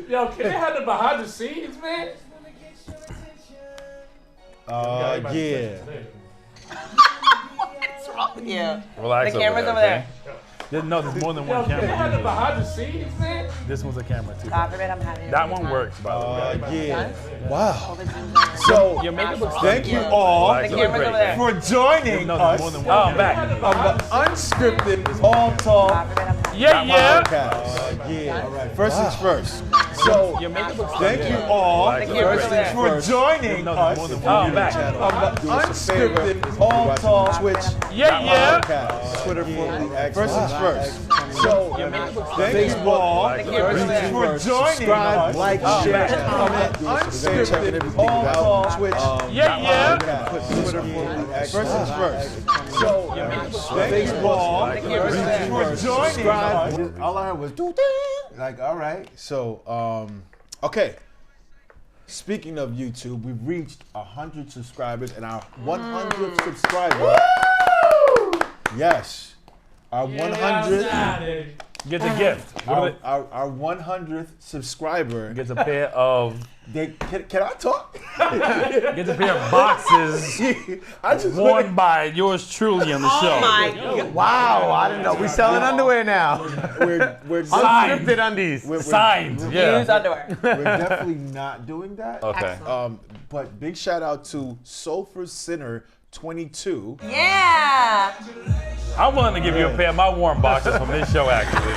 Yo, can they have the behind the scenes, man? Yeah. What's wrong with you? Relax The camera's over there. No, there's more than Yo, one can they have the camera. behind the scenes, man? This one's a camera too. God forbid I'm having That one works, by the way. Yeah. Wow. works. So, Your makeup looks thank you all Relax, The you look camera's great. over there. for joining No, there's more us than on one. Oh, I'm back. the unscripted All God Talk forbid I'm having Yeah. podcast. Yeah. All right. First things first. So, Your makeup looks thank you all Relax, you camera's look over great. there. for joining No, us there's more than on one. I'm back. the unscripted All Talk Twitch. Yeah. podcast. Twitter formerly X. First things first. So, thank you all for joining us like, share, comment, unscripted All Talk Twitch. Yeah. Twitter formerly X. First things first. So, thank you all for joining us. All I heard was doo ding. Like, all right. So, okay. Speaking of YouTube, we've reached 100 subscribers, and our 100th subscriber. Yes, our 100th. Gets a gift. What are they- Our 100th subscriber. Gets a pair of Can I talk? gets a pair of boxes I just worn by yours truly on the show. Oh my God. Wow, I didn't know. We selling underwear now. we're Signed. Unscripted undies. Signed. Yeah. Use underwear. we're definitely not doing that. Okay. But big shout out to Sulfur Sinner 22. Yeah. I'm willing to give you a pair of my warm boxes from this show, actually.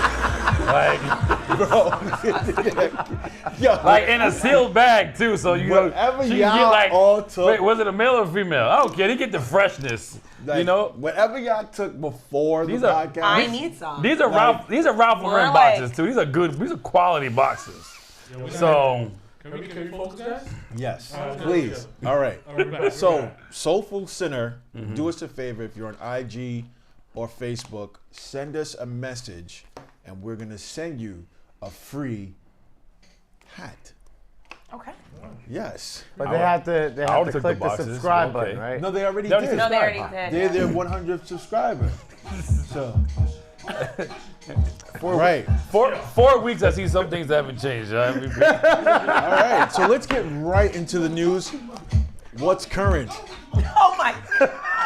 Like in a sealed bag too, so you know. Whatever so you y'all get like, all took. wait, was it a male or female? I don't care. They get the freshness. Like, You know. whatever y'all took before These the are- podcast. I need some. These are Ralph. These are Ralph More Lauren like- boxes too. These are good. These are quality boxes. So Can we focus, guys? Yes, Alright, please. good. All right. We're back, we're So, back. Soulful Sinner, do us a favor if you're on IG or Facebook, send us a message, and we're gonna send you a free hat. Okay. Yes. But they have to would've took the click the boxes, subscribe but okay. button, right? No, they already They already did. No, they already Subscribe. did. They're yeah. their 100th subscriber. So. Right. 4 weeks, I see some things that haven't changed. All right. So let's get right into the news. What's current? Oh my.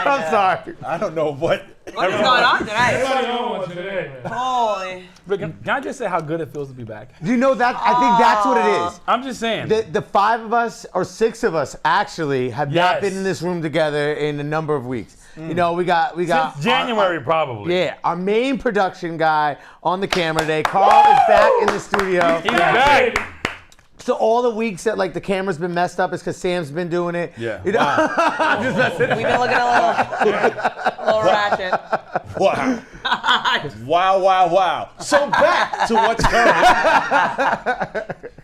I'm sorry. I don't know what. What is going on tonight? Everybody on one today, man. Holy. Can I just say how good it feels to be back? Do you know that? I think that's what it is. I'm just saying. The 5 of us, or 6 of us, actually have not Yes. been in this room together in a number of weeks. You know, we got Since January, probably. yeah, our main production guy on the camera today. Carl is back in the studio. He's back. So all the weeks that like the camera's been messed up is because Sam's been doing it. Yeah. You know? I'm just messing. We've been looking a little ratchet. Wow. Wow. So back to what's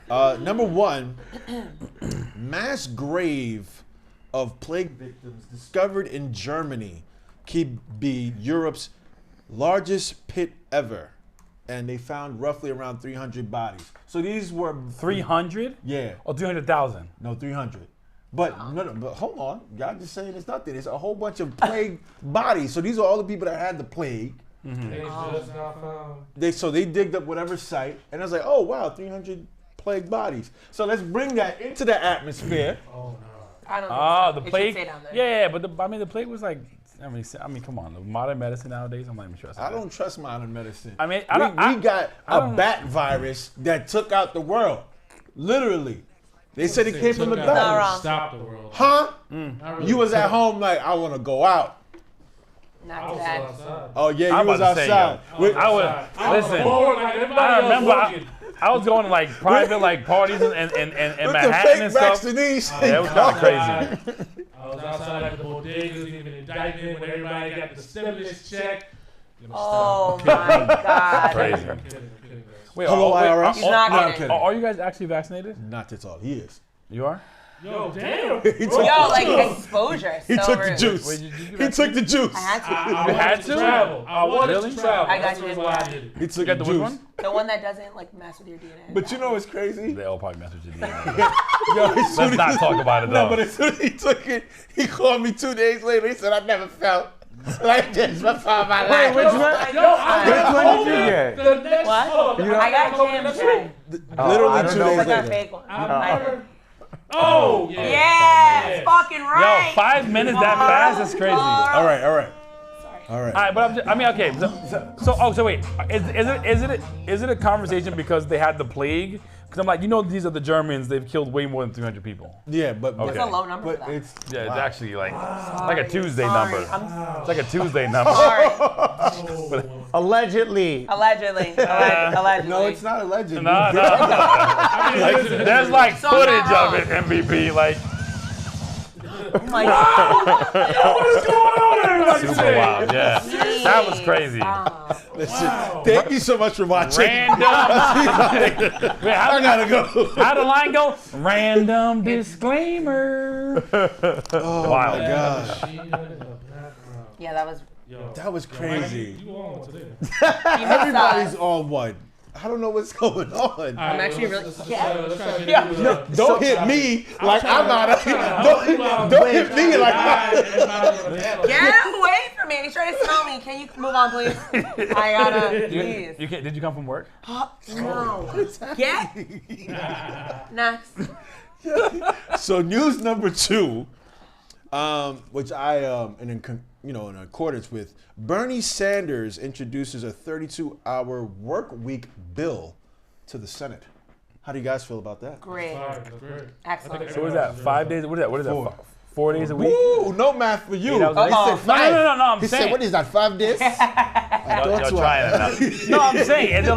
current. Number one, mass grave of plague victims discovered in Germany could be Europe's largest pit ever. And they found roughly around 300 bodies. So these were 300? Yeah. Or 300,000? No, 300. But but hold on. Y'all just saying it's nothing. It's a whole bunch of plague bodies. So these are all the people that had the plague. They just not found. So they digged up whatever site, and I was like, oh wow, 300 plague bodies. So let's bring that into the atmosphere. Oh no. I don't think Ah, so. the It should plague. stay down there. Yeah, but the plague was like. I mean, come on. The modern medicine nowadays, I'm not even trusting. I don't trust modern medicine. I mean, we got I a don't- bat virus that took out the world, literally. They said it came from the Not bat. wrong. Stop the world. Huh? Not really. You was at home like I want to go out. I Not was bad. outside. Oh yeah, I'm you was about to say, outside. yo, I was. Listen, I remember I was going to like private like parties in With the Manhattan fake and stuff. vaccines. Yeah, it was kind of crazy. I was outside at the bodegas, even indictment when everybody got the stimulus check. Oh my God. Crazy. I'm kidding, Wait, Hello, IRS. He's not No, I'm kidding. kidding. Are you guys actually vaccinated? Not at all. He is. You are. Yo, damn. He took Yo, the like juice. exposure. He So took the rude. juice. Wait, did you He get took the juice. I had to. I You wanted had to to? travel. I wanted Really? to travel. I got That's you. why I did it. He took You got the the which juice. one? The one that doesn't like mess with your DNA. But you know what's crazy? They all probably messaged you. Yo, as soon Let's as not talk about it No, though. but as soon as he took it, he called me 2 days later. He said, I never felt Like this before my Wait, life. which one? Which one did you get? The next What? photo. I got jam today. Literally I don't 2 know days what Like a later. fake one. Oh, yeah. Yes, fucking right. Yo, 5 minutes that fast is crazy. All right. Sorry. All right. All right, but okay. So wait, is it a conversation because they had the plague? Because I'm like, these are the Germans. They've killed way more than 300 people. Yeah, but That's a low number for But that. it's Yeah, it's actually like a Tuesday Sorry. number. I'm It's like a Tuesday number. sorry. Allegedly. Allegedly. Allegedly. no, it's not alleged. No. Like, there's like So I'm not footage of wrong. it, MVP. Like Oh my God. What is going on, everybody? super say? wild. Yeah, that was crazy. Stop. listen, thank you so much for watching. Random. Wait, I gotta go. How'd the line go? Random disclaimer. Oh Wild. my gosh, Yeah, that was. Yo, that was crazy. you on today? Everybody's on one. I don't know what's going on. I'm actually really. Let's Yeah. try to Yeah. do that. Don't hit me like I'm not. Don't hit me like I'm. Get away from me. He's trying to smell me. Can you move on, please? I gotta. Please. You can't. Did you come from work? No. Get. Next. So news number 2, which I in accordance with, Bernie Sanders introduces a 32-hour work week bill to the Senate. How do you guys feel about that? Great. That's great. Excellent. So what is that? 5 days? What is that? 4 days a week? Ooh, no math for you. 8 hours a week? Uh-oh. He said 5. No. I'm He saying. said, what is that, 5 days? Y'all trying enough. No, I'm saying. Is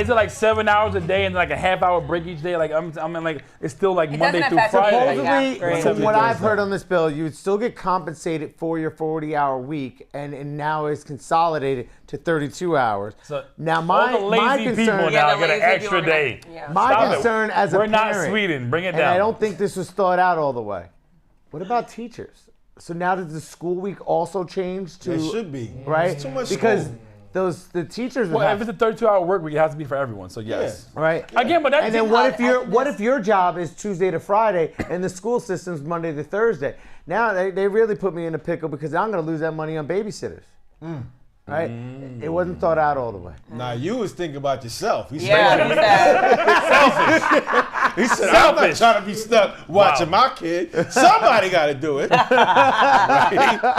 it like 7 hours a day and like a half-hour break each day? Like I'm like it's still like It Monday doesn't through affect the Friday. whole- Yeah, Supposedly, great. from what Thursday. I've heard on this bill, you would still get compensated for your 40-hour week, and now it's consolidated to 32 hours. So Now my all the lazy people concern, Yeah, now the get an lazy extra people are gonna- day. yeah. my Stop it. concern as a We're parent, not Sweden. Bring it and down. I don't think this was thought out all the way. What about teachers? So now does the school week also change to? It should be. Right? It's too much because school. the teachers would Well, have if it's a 32-hour work week, it has to be for everyone. So yes. right. Again, but that's And then what if your job is Tuesday to Friday and the school system's Monday to Thursday? Now they really put me in a pickle because I'm going to lose that money on babysitters. Right? It wasn't thought out all the way. Now you was thinking about yourself. He Yeah, said, he said. he said I'm not Selfish. trying to be stuck watching my kid. Somebody got to do it. Right?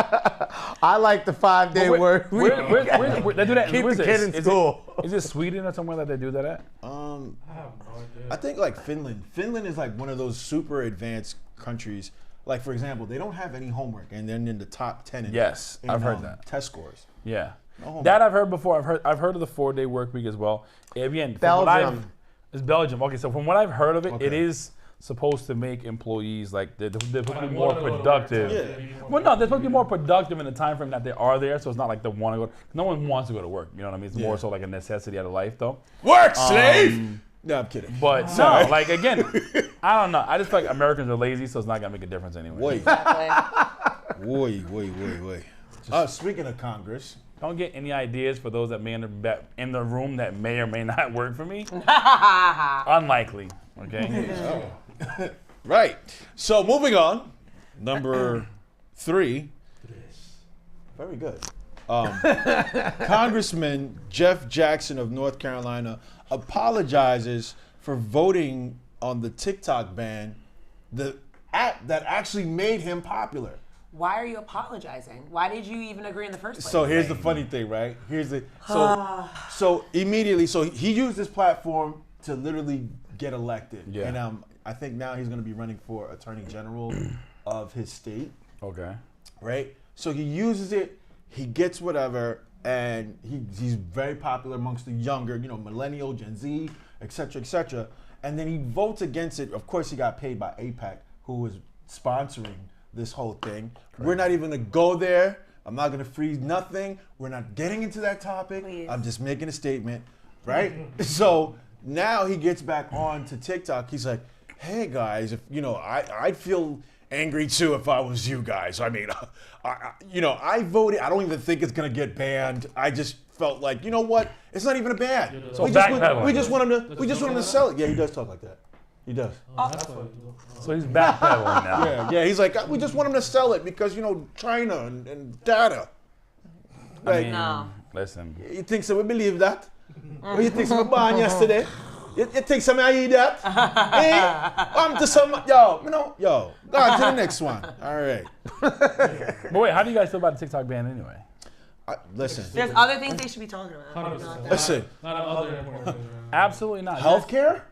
I like the 5-day work week. Where they do that? Keep where is the this? kid in Is school. Is it Sweden or somewhere that they do that at? I think like Finland. Finland is like one of those super advanced countries. Like for example, they don't have any homework, and then in the top 10. Yes, I've heard that. Test scores. Yeah. homework. That I've heard before. I've heard of the 4-day work week as well. Again, from what Belgium. it's Belgium. Okay, so from what I've heard of it, it Okay. is supposed to make employees like they're supposed to be Like, more wanna go to work. productive. Yeah. Well, no, they're supposed to be more productive in the time frame that they are there. So it's not like they want to go. No one wants to go to work. You know what I mean? It's more Yeah. so like a necessity out of life, though. Work, slave. No, I'm kidding. But no, like again, I don't know. I just feel like Americans are lazy, so it's not gonna make a difference anyway. Wait, Exactly. wait. Speaking of Congress, Don't get any ideas for those that may in the room that may or may not work for me. Unlikely. Okay. right. So moving on, number 3. Very good. Congressman Jeff Jackson of North Carolina apologizes for voting on the TikTok ban, the app that actually made him popular. Why are you apologizing? Why did you even agree in the first place? So here's the funny thing, right? So immediately, so he used this platform to literally get elected, Yeah. and I think now he's going to be running for Attorney General of his state, Okay. right? So he uses it, he gets whatever, and he's very popular amongst the younger, millennial, Gen Z, et cetera, and then he votes against it. Of course, he got paid by AIPAC, who was sponsoring this whole thing. We're not even going to go there. I'm not going to freeze nothing. We're not getting into that topic. Please. I'm just making a statement, right? So now he gets back on to TikTok. He's like, hey guys, if I'd feel angry too if I was you guys. I mean, I voted. I don't even think it's gonna get banned. I just felt like, you know what? It's not even a ban. So we just want him to sell it. Yeah, he does talk like that. He does. That's what So he's backpedaling now. Yeah. He's like, we just want him to sell it because China and data. I Like, mean, No. listen. you think so? We believe that? Or you think so? We born yesterday? You think so? I eat that? I'm to some yo. Go on to the next one. All right. But wait, how do you guys feel about the TikTok ban anyway? Listen. There's other things they should be talking about. 100%. Listen. Not other important things. Absolutely not. Healthcare?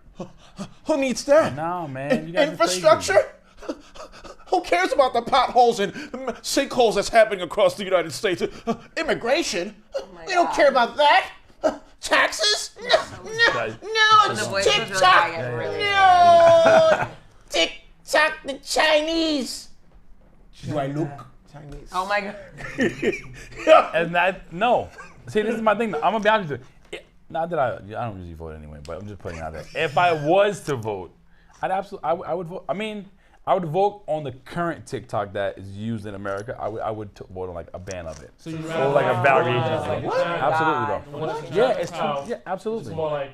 Who needs that? No, man. You guys are crazy. Infrastructure? Who cares about the potholes and sinkholes that's happening across the United States? Immigration? We don't care about that. Taxes? Guys, And the No, voice it's was really TikTok. high, I really No, TikTok, the Chinese. Do I look Chinese? Oh my god. And that, no. See, this is my thing. I'm gonna be honest with you. Not that I don't usually vote anyway, but I'm just putting it out there. If I was to vote, I would vote. I mean, I would vote on the current TikTok that is used in America. I would vote on like a ban of it. So you Or like a variation of it. What? Absolutely, though. What? Yeah, it's true. How- Yeah, absolutely. It's more like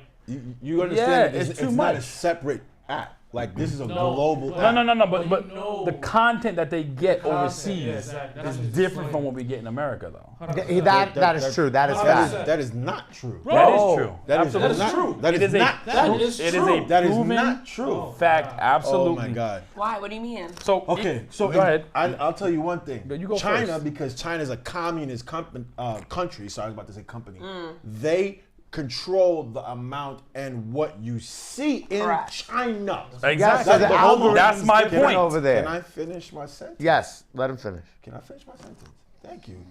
You understand Yeah, that it's too not a much. separate app. Like, this is a No. global No, app. No. But But you know- the content that they get Content, overseas yeah, exactly. That's is what it's different like. from what we get in America, though. That is true. That is That fact. is, that is not true. That is true. That is Absolutely. not true. That It is is not That true. is It is true. a That is proven not true. fact. Oh Absolutely. my God. Why? What do you mean? So Okay, so go ahead. I'll tell you one thing. You go China, first. because China's a communist country. Sorry, I was about to say company. They control the amount and what you see in Correct. China. Exactly. Yes, so the algorithm's That's my different point. over there. Can I finish my sentence? Yes, let him finish. Can I finish my sentence? Thank you.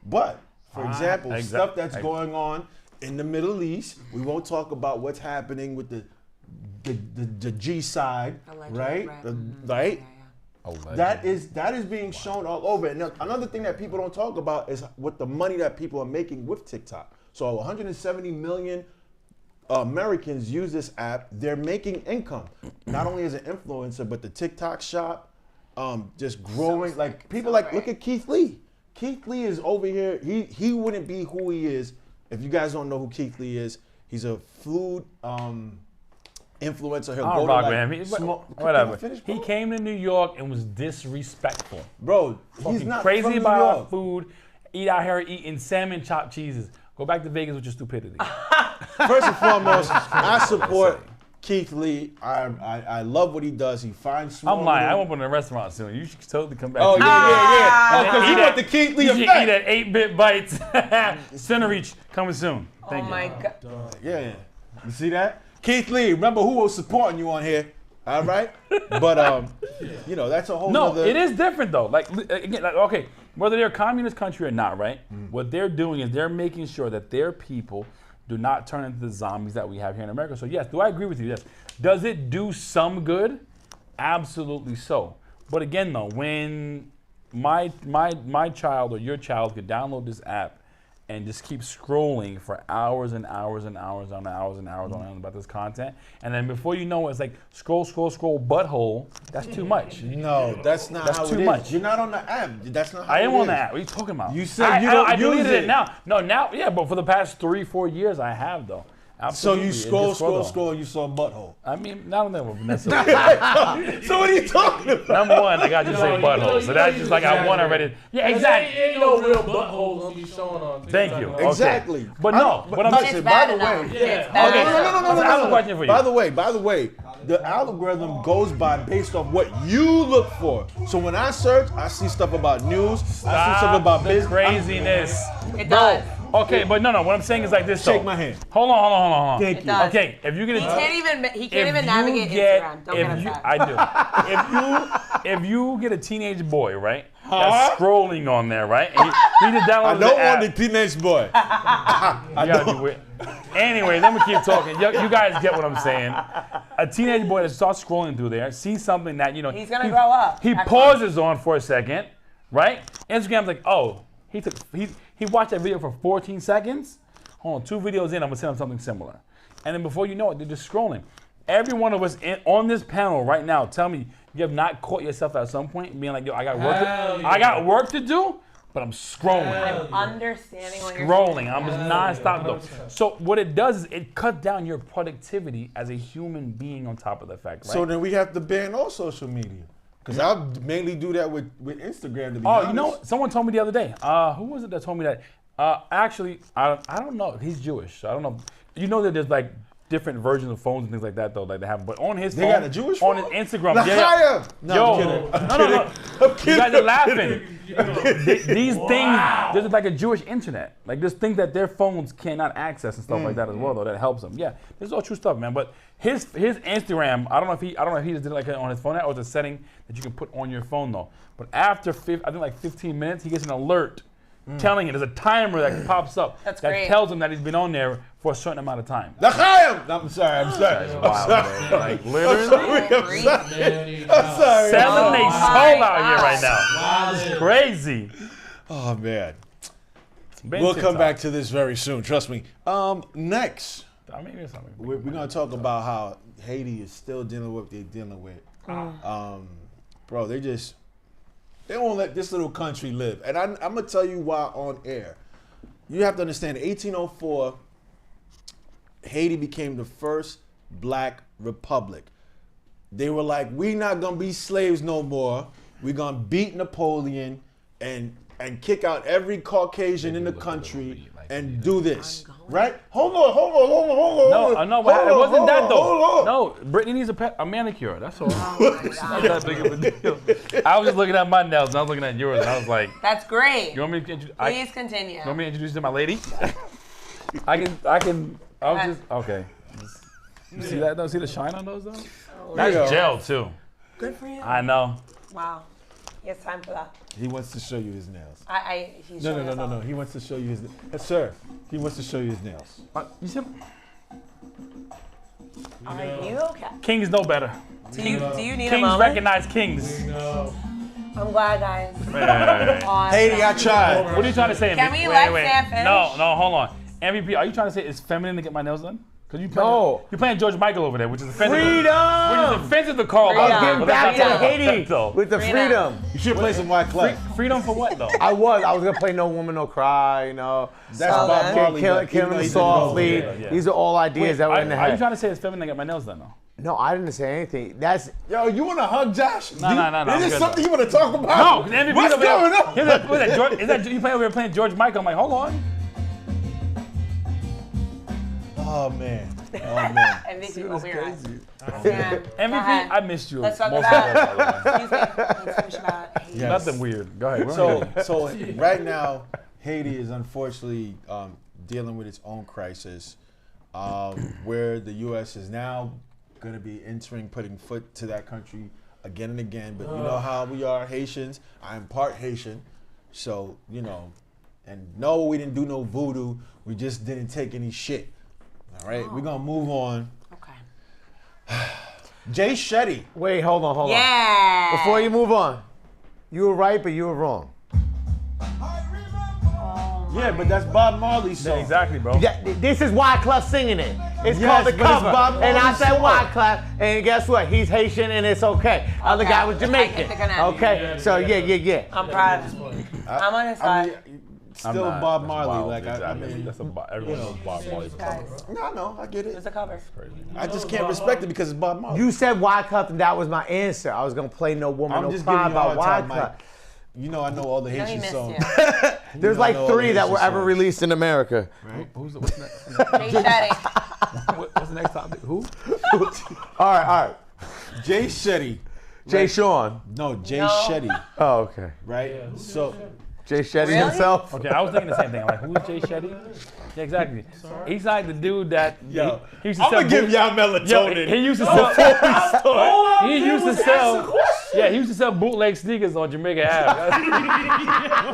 But, for example, exact- stuff that's going on in the Middle East, we won't talk about what's happening with the G side, Allegedly, right? right. Right? Allegedly. That is being shown all over. And another thing that people don't talk about is what the money that people are making with TikTok. So 170 million Americans use this app. They're making income, not only as an influencer, but the TikTok shop, just growing. Like people look at Keith Lee. Keith Lee is over here. He wouldn't be who he is if you guys don't know who Keith Lee is. He's a food influencer. He'll I'll go rock to with like him. Can I whatever. finish, he came to New York and was disrespectful. Bro, he's Fucking not crazy from New about our York. food. Eat out here eating salmon chopped cheeses. Go back to Vegas with your stupidity. First and foremost, I support Keith Lee. I love what he does. He finds small. I'm lying. I little- won't open a restaurant soon. You should totally come back. Oh to yeah. Oh, And because eat you at- want the Keith Lee You should eat effect. at 8-Bit Bites. Center Reach coming soon. Oh Thank you. my god. Yeah. You see that? Keith Lee, remember who was supporting you on here. All right? But that's a whole No, nother. it is different though. Like again, like okay, whether they're a communist country or not, right? What they're doing is they're making sure that their people do not turn into the zombies that we have here in America. So yes, do I agree with you? Yes. Does it do some good? Absolutely so. But again though, when my child or your child could download this app and just keep scrolling for hours and hours and hours on hours and hours on about this content, and then before you know it, it's like scroll butthole. That's too much. No, that's not That's how too it is. much. You're not on the app. That's not how I am it on is. the app. What are you talking about? You said you don't I use deleted it. it now. No, now, yeah, but for the past 3-4 years, I have though. So Absolutely. you It scroll, just scroll, and you saw butthole. I mean, not on that necessarily. So what are you talking about? Number one, I got to say butthole. So that's just like I want already. Yeah, exactly. Ain't no real buttholes gonna be showing on TikTok. Thank you. Okay. Exactly. But no, what I'm But saying. it's bad by the enough. way- It's Yeah. bad Okay, enough. no. I have a question for you. By the way, the algorithm goes by based off what you look for. So when I search, I see stuff about news. I see stuff Stop about the business. craziness. It does. Okay, but no. What I'm saying is like this. Shake though. my hand. Hold on. Thank It does. Okay, if you get He a can't if even you navigate get- Instagram. Don't if get you- upset. I do. If you get a teenage boy, right, that's scrolling on there, right, and he just I downloads don't the app. want the teenage boy. You gotta do it. Anyway, let me keep talking. You guys get what I'm saying. A teenage boy that starts scrolling through there, sees something that He's gonna grow up. He That's pauses on for a second, right? Instagram's like, oh, he watched that video for 14 seconds. Hold on, 2 videos in, I'm gonna send him something similar. And then before you know it, they're just scrolling. Every one of us on this panel right now, tell me you have not caught yourself at some point being like, yo, I got work to do. but I'm scrolling. I'm understanding what you're Scrolling. saying. I'm just nonstop though. So what it does is it cuts down your productivity as a human being on top of the fact, right? So then we have to ban all social media. Because I mainly do that with Instagram, to be Oh, honest. you know, someone told me the other day. Who was it that told me that? Actually, I don't know. He's Jewish. So I don't know. You know that there's like different versions of phones and things like that though, like they have. But on his They phone, got a Jewish on phone? his Instagram, L'chaim! No, Yo, I'm kidding. no. You guys are laughing. These things, there's like a Jewish internet. Like there's things that their phones cannot access and stuff like that as well, though. That helps them. Yeah, this is all true stuff, man. But his Instagram, I don't know if he just did it like on his phone, or it's a setting that you can put on your phone though. But after I think like 15 minutes, he gets an alert telling it. There's a timer that pops up That's that great. tells him that he's been on there for a certain amount of time. L'chaim! No, I'm sorry. Wow, man. Like literally Great. I'm sorry. selling their my soul out here right gosh. now. It's crazy. Oh, man. Ben We'll come TikTok. back to this very soon. Trust me. Next, I mean, there's something. we're going to talk about how Haiti is still dealing with what they're dealing with. Bro, they won't let this little country live. And I'm going to tell you why on air. You have to understand, 1804, Haiti became the first black republic. They were like, we not going to be slaves no more. We're going to beat Napoleon and kick out every Caucasian in the country and do this. Right? Hold on. No, I know. It wasn't that though. No, Brittany needs a manicure. That's all. It's not that big of a deal. I was just looking at my nails and I was looking at yours and I was like, That's great. you want me to introduce? Please continue. You want me to introduce you to my lady? I can. I was just okay. You see that though? See the shine on those though? That's Yeah. gel too. Good for you. I know. Wow. He has time for that. He wants to show you his nails. He's showing us all. No. He wants to show you his nails. Sir, he wants to show you his nails. You said Are you okay? kings know better. Do you need a Kings moment? recognize kings. I'm glad, guys. Hey. Awesome. Haiti, I tried. What are you trying to say? Can MVP? we let Sam finish? No, hold on. MVP, are you trying to say it's feminine to get my nails done? Because you're playing George Michael over there, which is offensive. Freedom! Which is offensive to Carl. Freedom. I was getting But back that's not to Haiti though. with the freedom. You should play some White Clef. Freedom for what though? I was gonna play No Woman No Cry, you know. That's So Bob then- Marley. Killing even though he didn't softly. know. Yeah. These are all ideas that were in the Are you head. trying to say it's feminine to get my nails done though? No, I didn't say anything. That's Yo, you want to hug Josh? No. Is I'm this good, something though. you want to talk No, about? because MVP What's over there. going on? Is that you playing over here playing George Michael? I'm like, hold on. Oh, man. MVP, open your eyes. Sam, go MVP, ahead. I missed you. Let's talk most about- of all, by the way. Excuse me. Let's finish about Haiti. Yes. Nothing weird. Go ahead. We're on here. So right now, Haiti is unfortunately dealing with its own crisis, where the U.S. is now going to be putting foot to that country again and again. But you know how we are Haitians. I'm part Haitian, so you know. And no, we didn't do no voodoo. We just didn't take any shit. All right, we're gonna move on. Okay. Jay Shetty. wait, hold on. Yeah. Before you move on, you were right, but you were wrong. Yeah, but that's Bob Marley's song. Yeah, exactly, bro. Yeah, this is Wyclef singing it. It's Yes, called The but it's Cover. Bob And I Marley's said song. Wyclef, and guess what? He's Haitian and it's okay. Other Okay. guy was I Jamaican. get the connection. Okay, so yeah. I'm proud of him. I'm on his side. Still I'm not. Bob That's Marley. wild. Like I Exactly. mean, That's everyone knows Bob Marley. Guys, no, I get it's it. the cover. I just can't respect it because it's Bob Marley. You said Wyclef, and that was my answer. I was gonna play No Woman I'm No just Cry giving you a about hard time, Wyclef. Mike. You know I know all the No, he Haitian missed songs. you. There's know like I know all 3 the that were Haitian ever songs. released in America. What's next? Jay Shetty. What's the next topic? Who? All right. Jay Shetty. Jay Sean. No, Jay No. Shetty. Oh, okay. Right? So Jay Shetty Really? himself. Okay, I was thinking the same thing. I'm like, who's Jay Shetty? Yeah, exactly. He's like the dude that yo, he used to I'm sell gonna give y'all Yo, melatonin. he used to sell. He used to sell. Yeah, he used to sell bootleg sneakers on Jamaica Ave.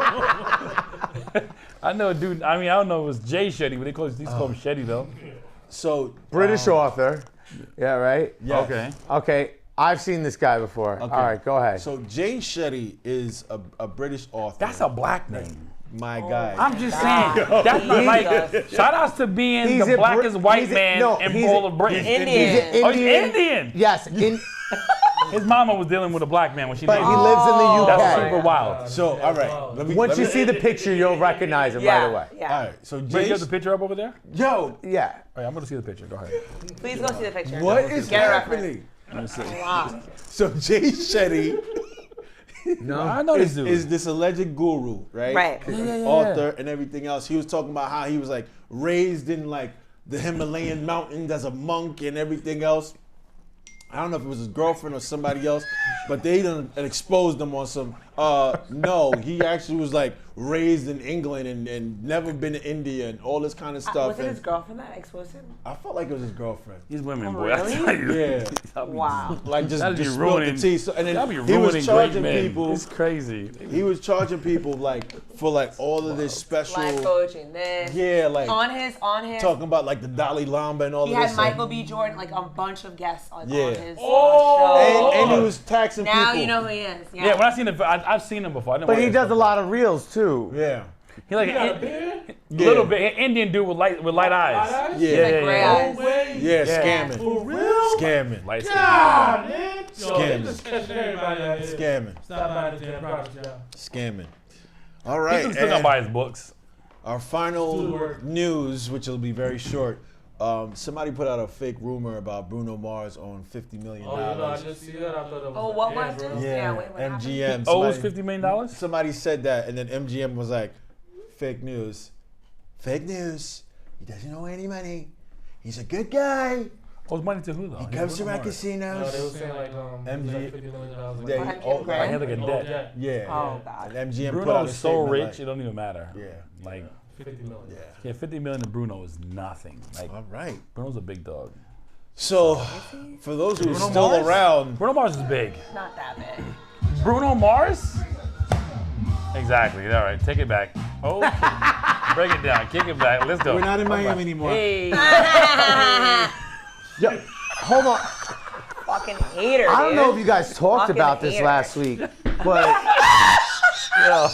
I know a dude. I mean, I don't know if it was Jay Shetty, but they call him Shetty though. So British author. Yeah, right? yes. Okay. Okay, I've seen this guy before. Okay. All right, go ahead. So Jay Shetty is a British author. That's a black name. my guy. I'm just saying. That's not like. Shout outs to being He's the a blackest Brit- white he's a- man no, in he's all a- of Britain. Indian. He's an Oh, he's Indian. Yes, His mama was dealing with a black man when she But named he him. lives in the UK. That's super wild. So, all right. Once you see the picture, you'll recognize him right away. Yeah. All right. So, Wait, you Jay, have the picture up over there? yo, Yeah. All right, I'm gonna see the picture. Go ahead. Please go see the picture. what is Get a happening? Let me see. Wow. So, Jay Shetty I know this dude. is this alleged guru, right? Right. Author and everything else. He was talking about how he was like raised in like the Himalayan mountains as a monk and everything else. I don't know if it was his girlfriend or somebody else, but they done exposed him on some. No, he actually was like raised in England and never been to India and all this kind of stuff. Was it and his girlfriend that exposed him? I felt like it was his girlfriend. These women, Oh, boy, I really? tell you. Yeah, Wow. like just That'd be spilled the ruining. tea. So, and That'd be then he ruining was great charging men. people. It's crazy. He was charging people like for like all of this special. Life coaching, this. Yeah, like On his. talking about like the Dalai Lama and all He of had this. Michael B. Jordan, like a bunch of guests on Yeah. his and, show. and he was taxing Now people. you know who he is. Yeah. Yeah, when I seen him, I've seen him before. I didn't But watch he his does a stuff. lot of reels too. Yeah. He like You got a a beard? little bit Indian dude with light eyes. Yeah. Like gray eyes. No way. Yeah, Yeah. scamming. For real? Scamming. Light skin. God, man. Yo, Scamming. they just catching everybody out here. Scamming. Stop buying the damn products, y'all. Scamming. All right. He's still gonna and buy his books. our Still final working. news, which will be very short. Somebody put out a fake rumor about Bruno Mars on $50 million. Oh, you know, I just see that. I thought that was Oh, like, what damn, was bro. this? Yeah, wait, what happened? MGM. Owes Somebody- $50 million? Somebody said that, and then MGM was like, fake news. Fake news. He doesn't owe any money. He's a good guy. Owes money to who though? He comes to my No, casinos. they were saying like MG like $50 million. They- What, oh, MGM Grand? I had like a Oh, debt. yeah. Yeah. Oh, God. And MGM put out a Bruno's so statement rich, like- it don't even matter. yeah. Like, 50 million. Yeah. yeah, 50 million to Bruno is nothing. Like, All right. Bruno's a big dog. So, for those who are Bruno still Mars? around, Bruno Mars is big. Not that big. Bruno Mars? Exactly. All right, take it back. Oh, break it down. Kick it back. Let's go. we're not in Miami anymore. Hey. Yo, hold on. Fucking hater, I don't dude. know if you guys talked Fucking about this hater. last week, but yo,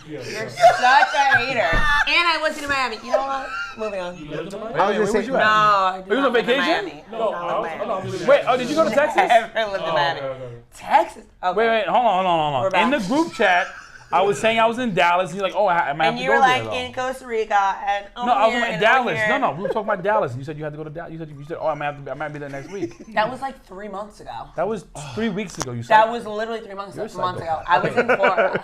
You're such a hater. And I wasn't in Miami. You know what? Moving on. You lived in Miami? I was Wait, just where was saying. you No, at? I did You was not on live in vacation? Miami. No, Not I was Miami. living Wait, oh, did you go to Texas? Never lived in Oh, Miami. okay. Texas? Okay. Wait, hold on. We're back. In the group chat, I was saying I was in Dallas. You're like, oh, I might have And to you go were like there, though. in Costa Rica and No, I was here in and Dallas. here. No, we were talking about Dallas. And you said you had to go to Dallas. You said, oh, I might be there next week. That was like 3 months ago. That was 3 weeks ago. You said That was literally 3 months, You're a months ago. psychopath. I was in Florida.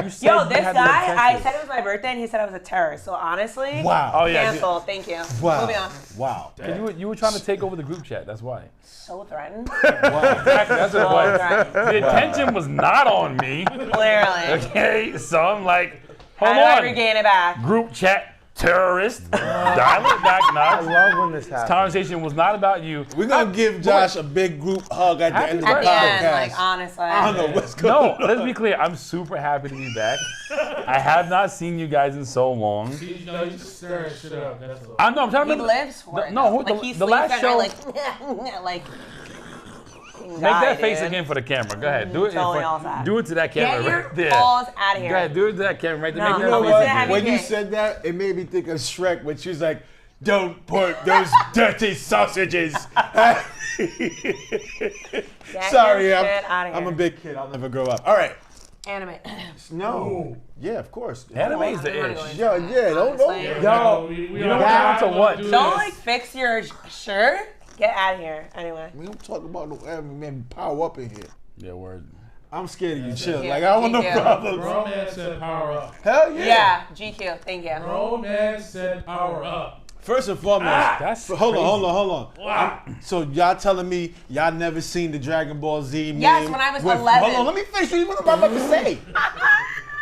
you said Yo, you this had to go to guy, I Texas. said it was my birthday and he said I was a terrorist. So honestly, Wow. Oh yeah, cancel. Thank you. Wow. Moving on. Wow. you were trying to take over the group chat. That's why. So threatened. Exactly. That's what it So was. threatened. The attention was not on me. Clearly. Okay, so I'm like, How hold do I on. regain it back? Group chat terrorist. Dial it back, I Knox. love when this happens. Conversation was not about you. We're going to give Josh a big group hug at the Happy end of the At birthday. the end, podcast. like honestly. I don't know what's going No, on. let's be clear. I'm super happy to be back. I have not seen you guys in so long. You know, you just stirring shit up. That's all. I'm trying to He lives for it. No, though. who- like the- he the sleeps last at show- night like Make that face again for the camera. Go ahead. Do it. Totally all sad. Do it to that camera Get your right there. paws out of here. Go ahead. Do it to that camera right there. No, Make You know that listen what? to Heavy When you King. said that, it made me think of Shrek when she was like, "Don't put those dirty sausages." Sorry, your shit outta I'm a here. big kid. I'll never grow up. All right. Anime. No. Yeah, of course. Anime's the I'm not ish. going Yo, yeah, don't. Honestly. Yo, we you know don't what have happened to what? do Don't this. like fix your shirt. Get out of here. Anyway. We don't talk about no anime, man. Power up in here. Yeah, word. I'm scared of you. Chill. Yeah, Like I don't want no thank you. problems. Grown man said power up. Hell yeah. Yeah, GQ. Thank you. Grown man said power up. First and foremost, That's hold crazy. on. So y'all telling me y'all never seen the Dragon Ball Z meme? Yes, when I was 11. Hold on, let me finish what I'm about to say.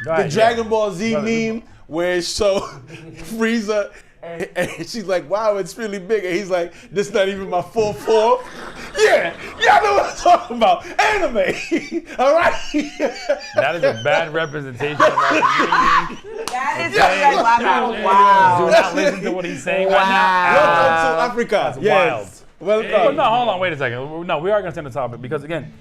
Go ahead, The Dragon Ball Z Brother, meme where it show Frieza and she's like, wow, it's really big. And he's like, this is not even my full form. Yeah, y'all know what I'm talking about. Anime. All right. That is a bad representation of our community. That is Yeah. a black man. Do Wow. not listen to what he's saying right Welcome to now. Africa. That's Yes. But Welcome. no, hold on, wait a second. No, we are going to stay on the topic because, again,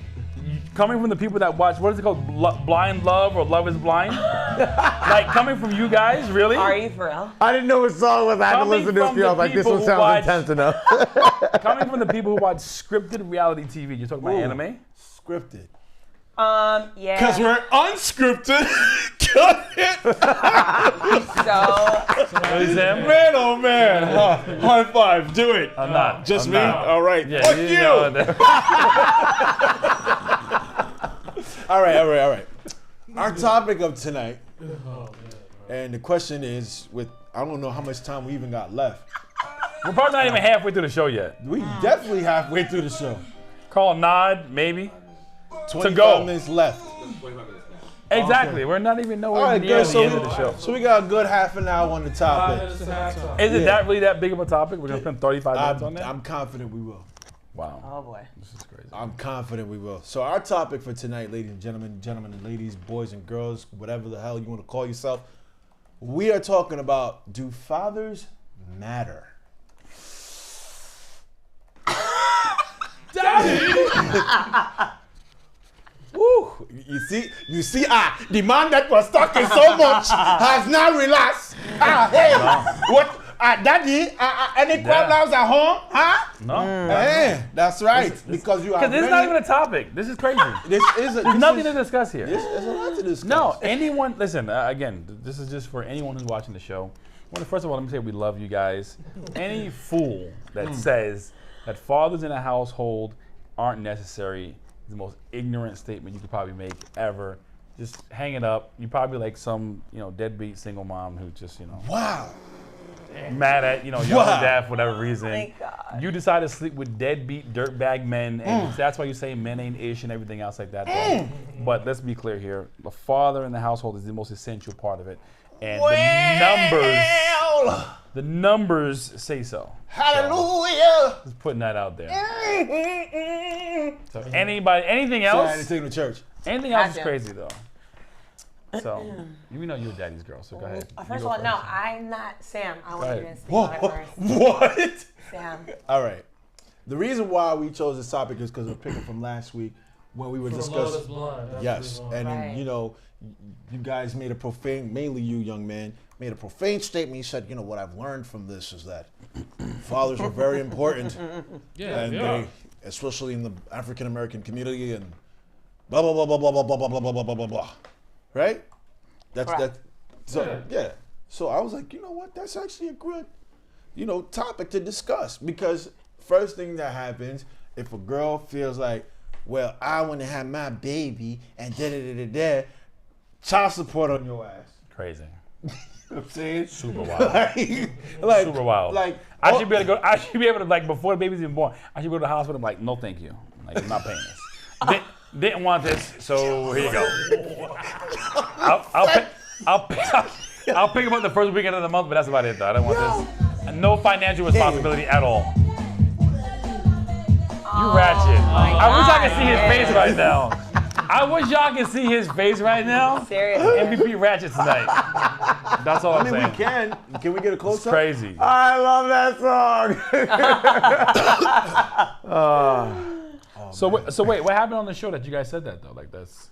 coming from the people that watch, what is it called, Blind Love or Love is Blind? Like coming from you guys, really? Are you for real? I didn't know what song was. I had to Coming listen to this from few. I the was like, this people one who sounds watch- intense enough. Coming from the people who watch scripted reality TV, you're talking about Ooh. anime? Scripted. Yeah. Because we're unscripted. Cut it. So, Really, Sam? Man, oh man. High five. Do it. I'm not. Just I'm me? not. All right. Yeah, Fuck you you. know that. All right. Our topic of tonight, and the question is, I don't know how much time we even got left. We're probably not even halfway through the show yet. We definitely halfway through the show. Call nod, maybe. 25 go. minutes left. Exactly. We're not even nowhere All right, near good. the end of the show. So we got a good half an hour on the 5 topic. minutes to halftime. Is it that really that big of a topic? We're gonna spend 35 minutes on that? I'm confident we will. Wow. oh boy. This is crazy. I'm confident we will. So our topic for tonight, ladies and gentlemen and ladies, boys and girls, whatever the hell you want to call yourself, we are talking about, do fathers matter? Woo! You see, the man that was talking so much has now relaxed. Hey, what, daddy, any problems at home, huh? No. Hey, that's right, because you are Because this is not even a topic. This is crazy. This is a, There's nothing to discuss here. There's a lot to discuss. No, anyone, listen, again, this is just for anyone who's watching the show. Well, first of all, let me say we love you guys. Any fool that says that fathers in a household aren't necessary is the most ignorant statement you could probably make ever. Just hang it up. You're probably like some, deadbeat single mom who just, Wow. mad at, your Wow. dad for whatever reason. Thank God. You decide to sleep with deadbeat dirtbag men, and that's why you say men ain't ish and everything else like that. But let's be clear here: the father in the household is the most essential part of it, and the numbers say so. Hallelujah. So, just putting that out there. So anything I had to else? take him to church. Anything else is Gotcha. crazy though. So you know you're daddy's girl. So go ahead. You First of go all, no, first. I'm not Sam. I want you to ahead. speak on it first. What? Sam. All right. The reason why we chose this topic is because we're picking from last week when we were From Lotus discussing. Blonde. That's Yes, what we and want. Right. you guys made a profane, mainly you young man, made a profane statement. You said, what I've learned from this is that fathers are very important, Yeah, and they are. especially in the African American community, and blah blah blah blah blah blah blah blah blah blah blah blah blah. Right? That's Correct. that. So yeah. So I was like, you know what? That's actually a good, topic to discuss, because first thing that happens if a girl feels like, well, I want to have my baby and child support on your ass. Crazy. You know what I'm saying? Super wild. like, Super wild. Like, I should be able to go. I should be able to, like, before the baby's even born, I should go to the hospital. I'm like, no, thank you. Like, I'm not paying this. Didn't want this, so here you go. I'll pick him up the first weekend of the month, but that's about it, though. I don't want this. And no financial responsibility at all. You ratchet. I wish I could see his face right now. I wish y'all could see his face right now. Seriously. MVP Ratchet tonight. That's all I'm I mean, saying. we can. Can we get a close It's up? crazy. I love that song. So wait, what happened on the show that you guys said that though? Like that's.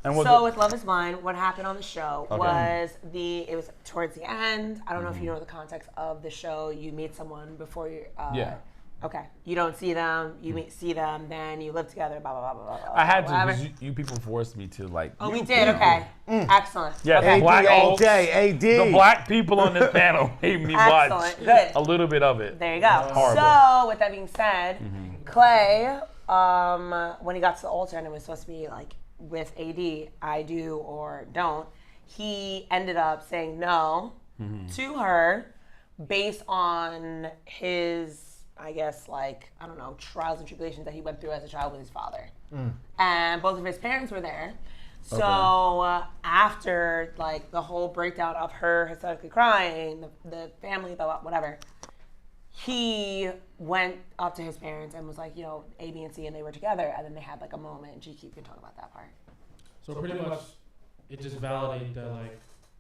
And was So it- with Love Is Blind, what happened on the show was it was towards the end. I don't know if you know the context of the show. You meet someone before you. Yeah. Okay. You don't see them. You see them. Then you live together. Blah blah blah blah blah. I had to whatever. because you people forced me to like. Oh, we did. Okay. Excellent. Yeah, Okay. black folks, AD. the black people on this panel made me watch Excellent. Good. a little bit of it. There you go. Horrible. So with that being said, Clay, when he got to the altar and it was supposed to be like with AD, I do or don't, he ended up saying no to her based on his, I guess, like, I don't know, trials and tribulations that he went through as a child with his father. And both of his parents were there. So after like the whole breakdown of her hysterically crying, the family, whatever, he went up to his parents and was like, A, B, and C, and they were together, and then they had like a moment. And GQ can talk about that part. So pretty much, it just validated that, like,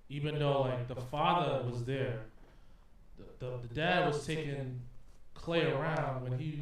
even though like the father was there, the dad was taking Clay around when he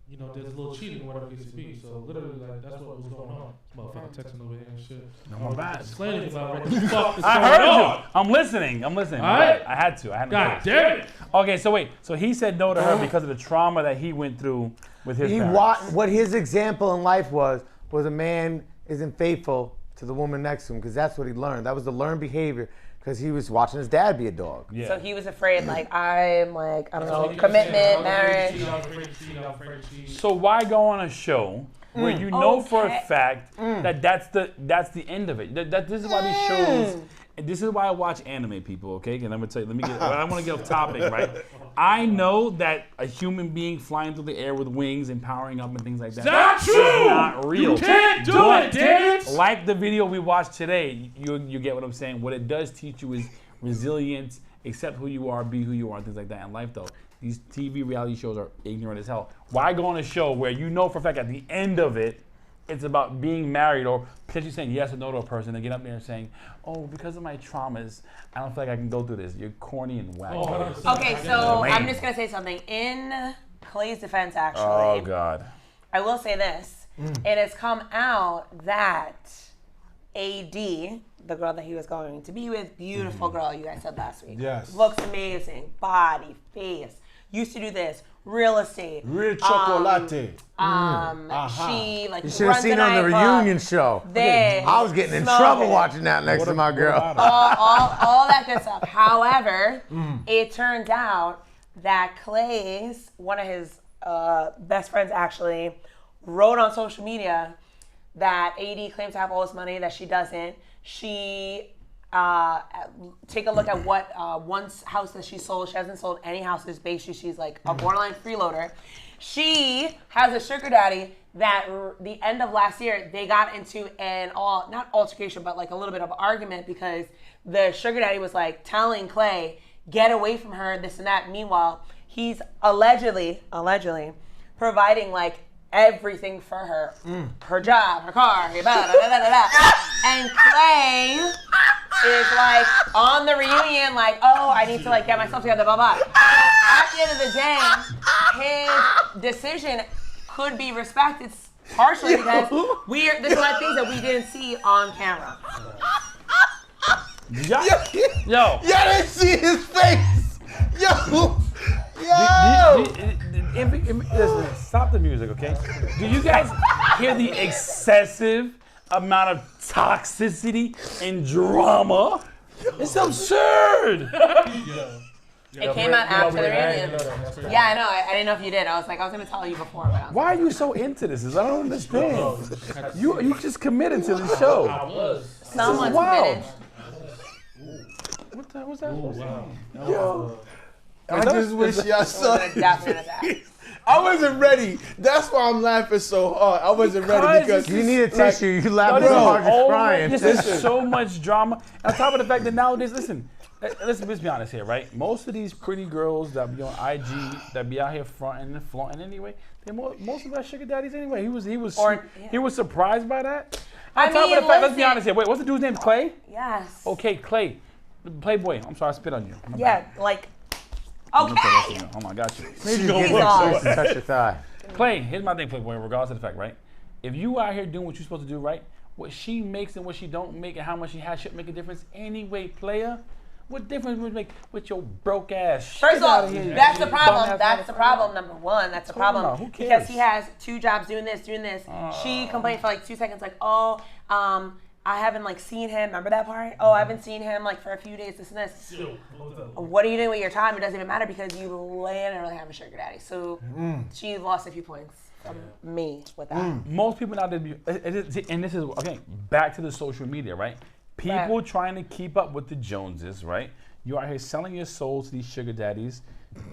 you know, there's a little cheating, whatever it gets to be. So literally, like, that's what was going on. Motherfucker texting over here and shit. No, my bad. Explain it about what the fuck is I going heard on. you. I'm listening. I'm listening. All right. I had to. God damn it. Okay, so wait. So he said no to her because of the trauma that he went through with his parents. What his example in life was a man isn't faithful to the woman next to him because that's what he learned. That was the learned behavior because he was watching his dad be a dog. Yeah. So he was afraid, like, I'm like, I don't know, He kept commitment, saying, marriage. I'm afraid to cheat, I'm afraid to cheat. So why go on a show where you know for a Okay. fact that that's the end of it? This is why these shows. And this is why I watch anime, people. Okay, and I'm gonna tell you. I want to get off topic, right? I know that a human being flying through the air with wings and powering up and things like that. Not is true! Not real. You can't do But it, David! like the video we watched today, you get what I'm saying. What it does teach you is resilience, accept who you are, be who you are, and things like that. In life, though, these TV reality shows are ignorant as hell. Why go on a show where you know for a fact at the end of it, it's about being married or potentially saying yes or no to a person and get up there and saying, oh, because of my traumas, I don't feel like I can go through this. You're corny and whack. Oh, 100%. Okay, so Lame. I'm just going to say something. In Clay's defense, actually, Oh, God. I will say this. It has come out that AD, the girl that he was going to be with, beautiful girl, you guys said last week. Yes. Looks amazing. Body, face. Used to do this. Real estate. Real chocolate. She like You should have seen her on the reunion show. This, I was getting in smoke. trouble watching that next to my girl. all that good stuff. However, it turns out that Clay's, one of his best friends actually, wrote on social media that AD claims to have all this money that she doesn't. She take a look at what one house that she sold. She hasn't sold any houses. Basically, she's like a borderline freeloader. She has a sugar daddy that the end of last year, they got into an not altercation, but like a little bit of argument because the sugar daddy was like telling Clay, get away from her, this and that. Meanwhile, he's allegedly providing like everything for her. Her job, her car, blah, blah, blah, blah, blah. And Clay is like on the reunion, like, oh, I need to like get myself together, blah, blah. At the end of the day, his decision could be respected partially because this is one of the things that we didn't see on camera. Yo. Y'all didn't see his face. Yo. Listen, stop the music, okay? Do you guys hear the excessive amount of toxicity and drama? It's absurd. It came out after the reunion. Yeah, I know. I didn't know if you did. I was gonna tell you before. But Why are you so into this? I don't understand. You just committed to the show. I was. someone's wild. committed. What the hell was that? Wow. Yo. I just wish y'all saw It definitely was that. I wasn't ready. That's why I'm laughing so hard. I wasn't ready because You need a like, tissue. You laughing Bro, so hard, you're oh, crying. This is so much drama. On top of the fact that nowadays, listen, let's be honest here, right? Most of these pretty girls that be on IG, that be out here fronting and flaunting anyway, most of our sugar daddies anyway. He was surprised by that. On I top mean, of the fact, let's be listen. honest here. Wait, what's the dude's name? Clay? Yes. Okay, Clay, Playboy. I'm sorry, I spit on you. My Yeah, bad. like. Let me put that Okay. in. Hold on, I got you. Maybe Jesus. get close and touch your thigh. Clay, here's my thing, Playboy, regardless of the fact, right? If you out here doing what you're supposed to do, right? What she makes and what she don't make and how much she has should make a difference anyway, player. What difference would it make with your broke ass? First Get of all, outta here, that's you the problem. dumbass That's the motherfucker. problem. Number one, that's the problem. about? Who Because cares? he has 2 jobs doing this. She complained for like 2 seconds, like, oh, I haven't like seen him. Remember that part? Oh, I haven't seen him like for a few days. This and this. What are you doing with your time? It doesn't even matter because you literally have a sugar daddy. So she lost a few points from me with that. Most people now, and this is, okay, back to the social media, right? People Right. trying to keep up with the Joneses, right? You out here selling your soul to these sugar daddies.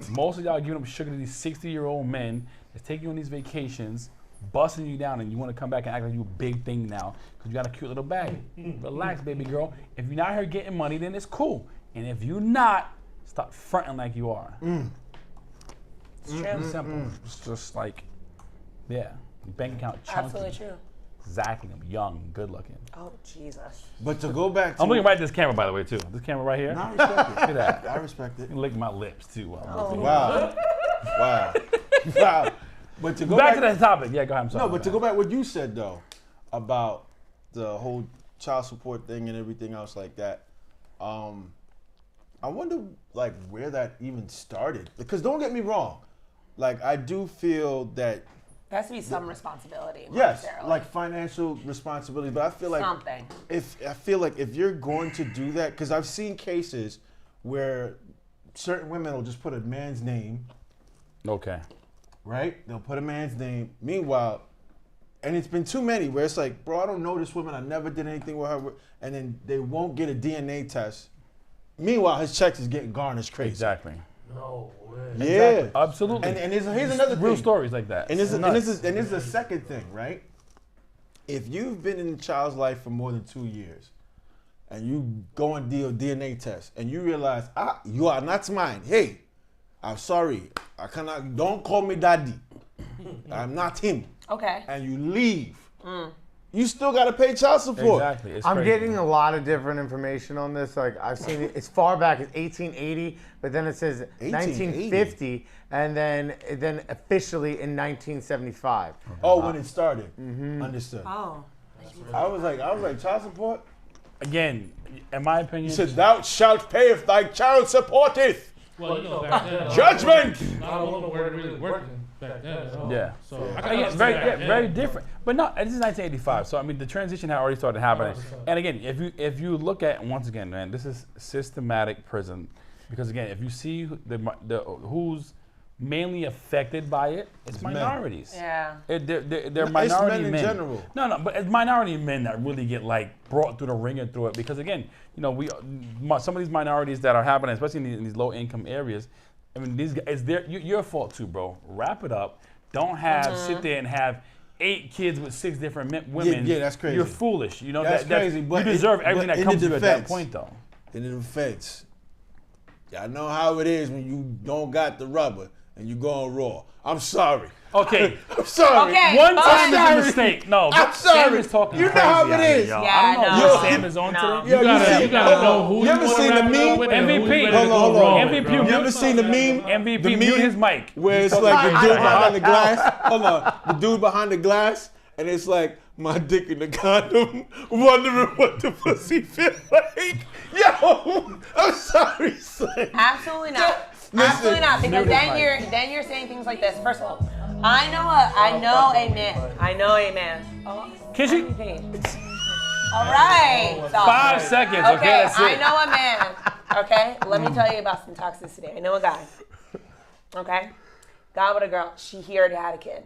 Most of y'all giving up sugar to these 60-year-old men that's taking you on these vacations, busting you down, and you want to come back and act like you a big thing now because you got a cute little bag. Relax, baby girl. If you're not here getting money, then it's cool. And if you're not, stop fronting like you are. It's true. Simple. It's just like, yeah, bank account chunky. Absolutely true. Exactly. I'm young, good looking. Oh, Jesus. But to go back to I'm looking right at this camera, by the way, too. This camera right here. I respect Look at it. that. I respect it. You can lick my lips, too. Wow. Wow. Wow. But to go Back to the topic. Yeah, go ahead. I'm sorry. No, but to go back what you said though about the whole child support thing and everything else like that, I wonder like where that even started. Because don't get me wrong, like I do feel that There has to be some responsibility. yes, monetarily. like financial responsibility, but I feel like Something. if you're going to do that, because I've seen cases where certain women will just put a man's name, Okay. right? They'll put a man's name. Meanwhile, and it's been too many where it's like, bro, I don't know this woman. I never did anything with her. And then they won't get a DNA test. Meanwhile, his checks is getting garnished crazy. Exactly. No way. Yeah. Absolutely. And here's another real thing. stories like that. And this, It's is, and, nuts. this is the second thing, right? If you've been in a child's life for more than 2 years, and you go and do a DNA test, and you realize, you are not mine. Hey, I'm sorry. I cannot. Don't call me daddy. I'm not him. Okay. And you leave. You still got to pay child support. Exactly. It's I'm crazy. getting a lot of different information on this. Like I've seen it as far back as 1880, but then it says 1950, and then officially in 1975. Oh, when it started. Understood. Oh. I was like, child support? Again, in my opinion, He said, thou shalt pay if thy child supporteth. Well, you know, back then, Judgment! not all of them were really working back then at all. Yeah. So I can again, understand that, very different. But no, this is 1985. So I mean, the transition had already started happening. 100%. And again, if you look at once again, man, this is systematic prison, because again, if you see who's mainly affected by it, it's men. minorities. Yeah. They're It's minority men in general. No, but it's minority men that really get like brought through the ringer through it, because again, you know, some of these minorities that are happening, especially in these low income areas. I mean, it's your fault too, bro. Wrap it up. Don't sit there and have 8 kids with 6 different women. Yeah, that's crazy. You're foolish. You know That's crazy, but you deserve in- everything but that in comes the to you at that defense- point, though. In the defense, y'all know how it is when you don't got the rubber and you go on raw. I'm sorry. Okay. I'm sorry. Okay. One but- time is a sorry. mistake. No, I'm but sorry. Sam is talking You know crazy how it out here, is. y'all. Yeah, I don't know I know. what Sam is on No. today. Yo, You gotta know who you you ever wanna seen the wrap it meme? up with and who you MVP. ready to go Hold on. wrong with, MVP, bro. You ever seen the meme? MVP, The mute meme his mic. Where it's like the dude behind the glass. Hold on. The dude behind the glass, and it's like my dick in the condom, wondering what the pussy feel like. Yo, I'm sorry, son. Absolutely not. Listen, Absolutely not. Because Mute his then you're saying things like this. First of all, I know a man. Oh, Can she? MVP. All right. So, 5 seconds. Okay, Okay, that's it. I know a man. Okay, let me tell you about some toxicity. I know a guy. Okay, guy with a girl. He already had a kid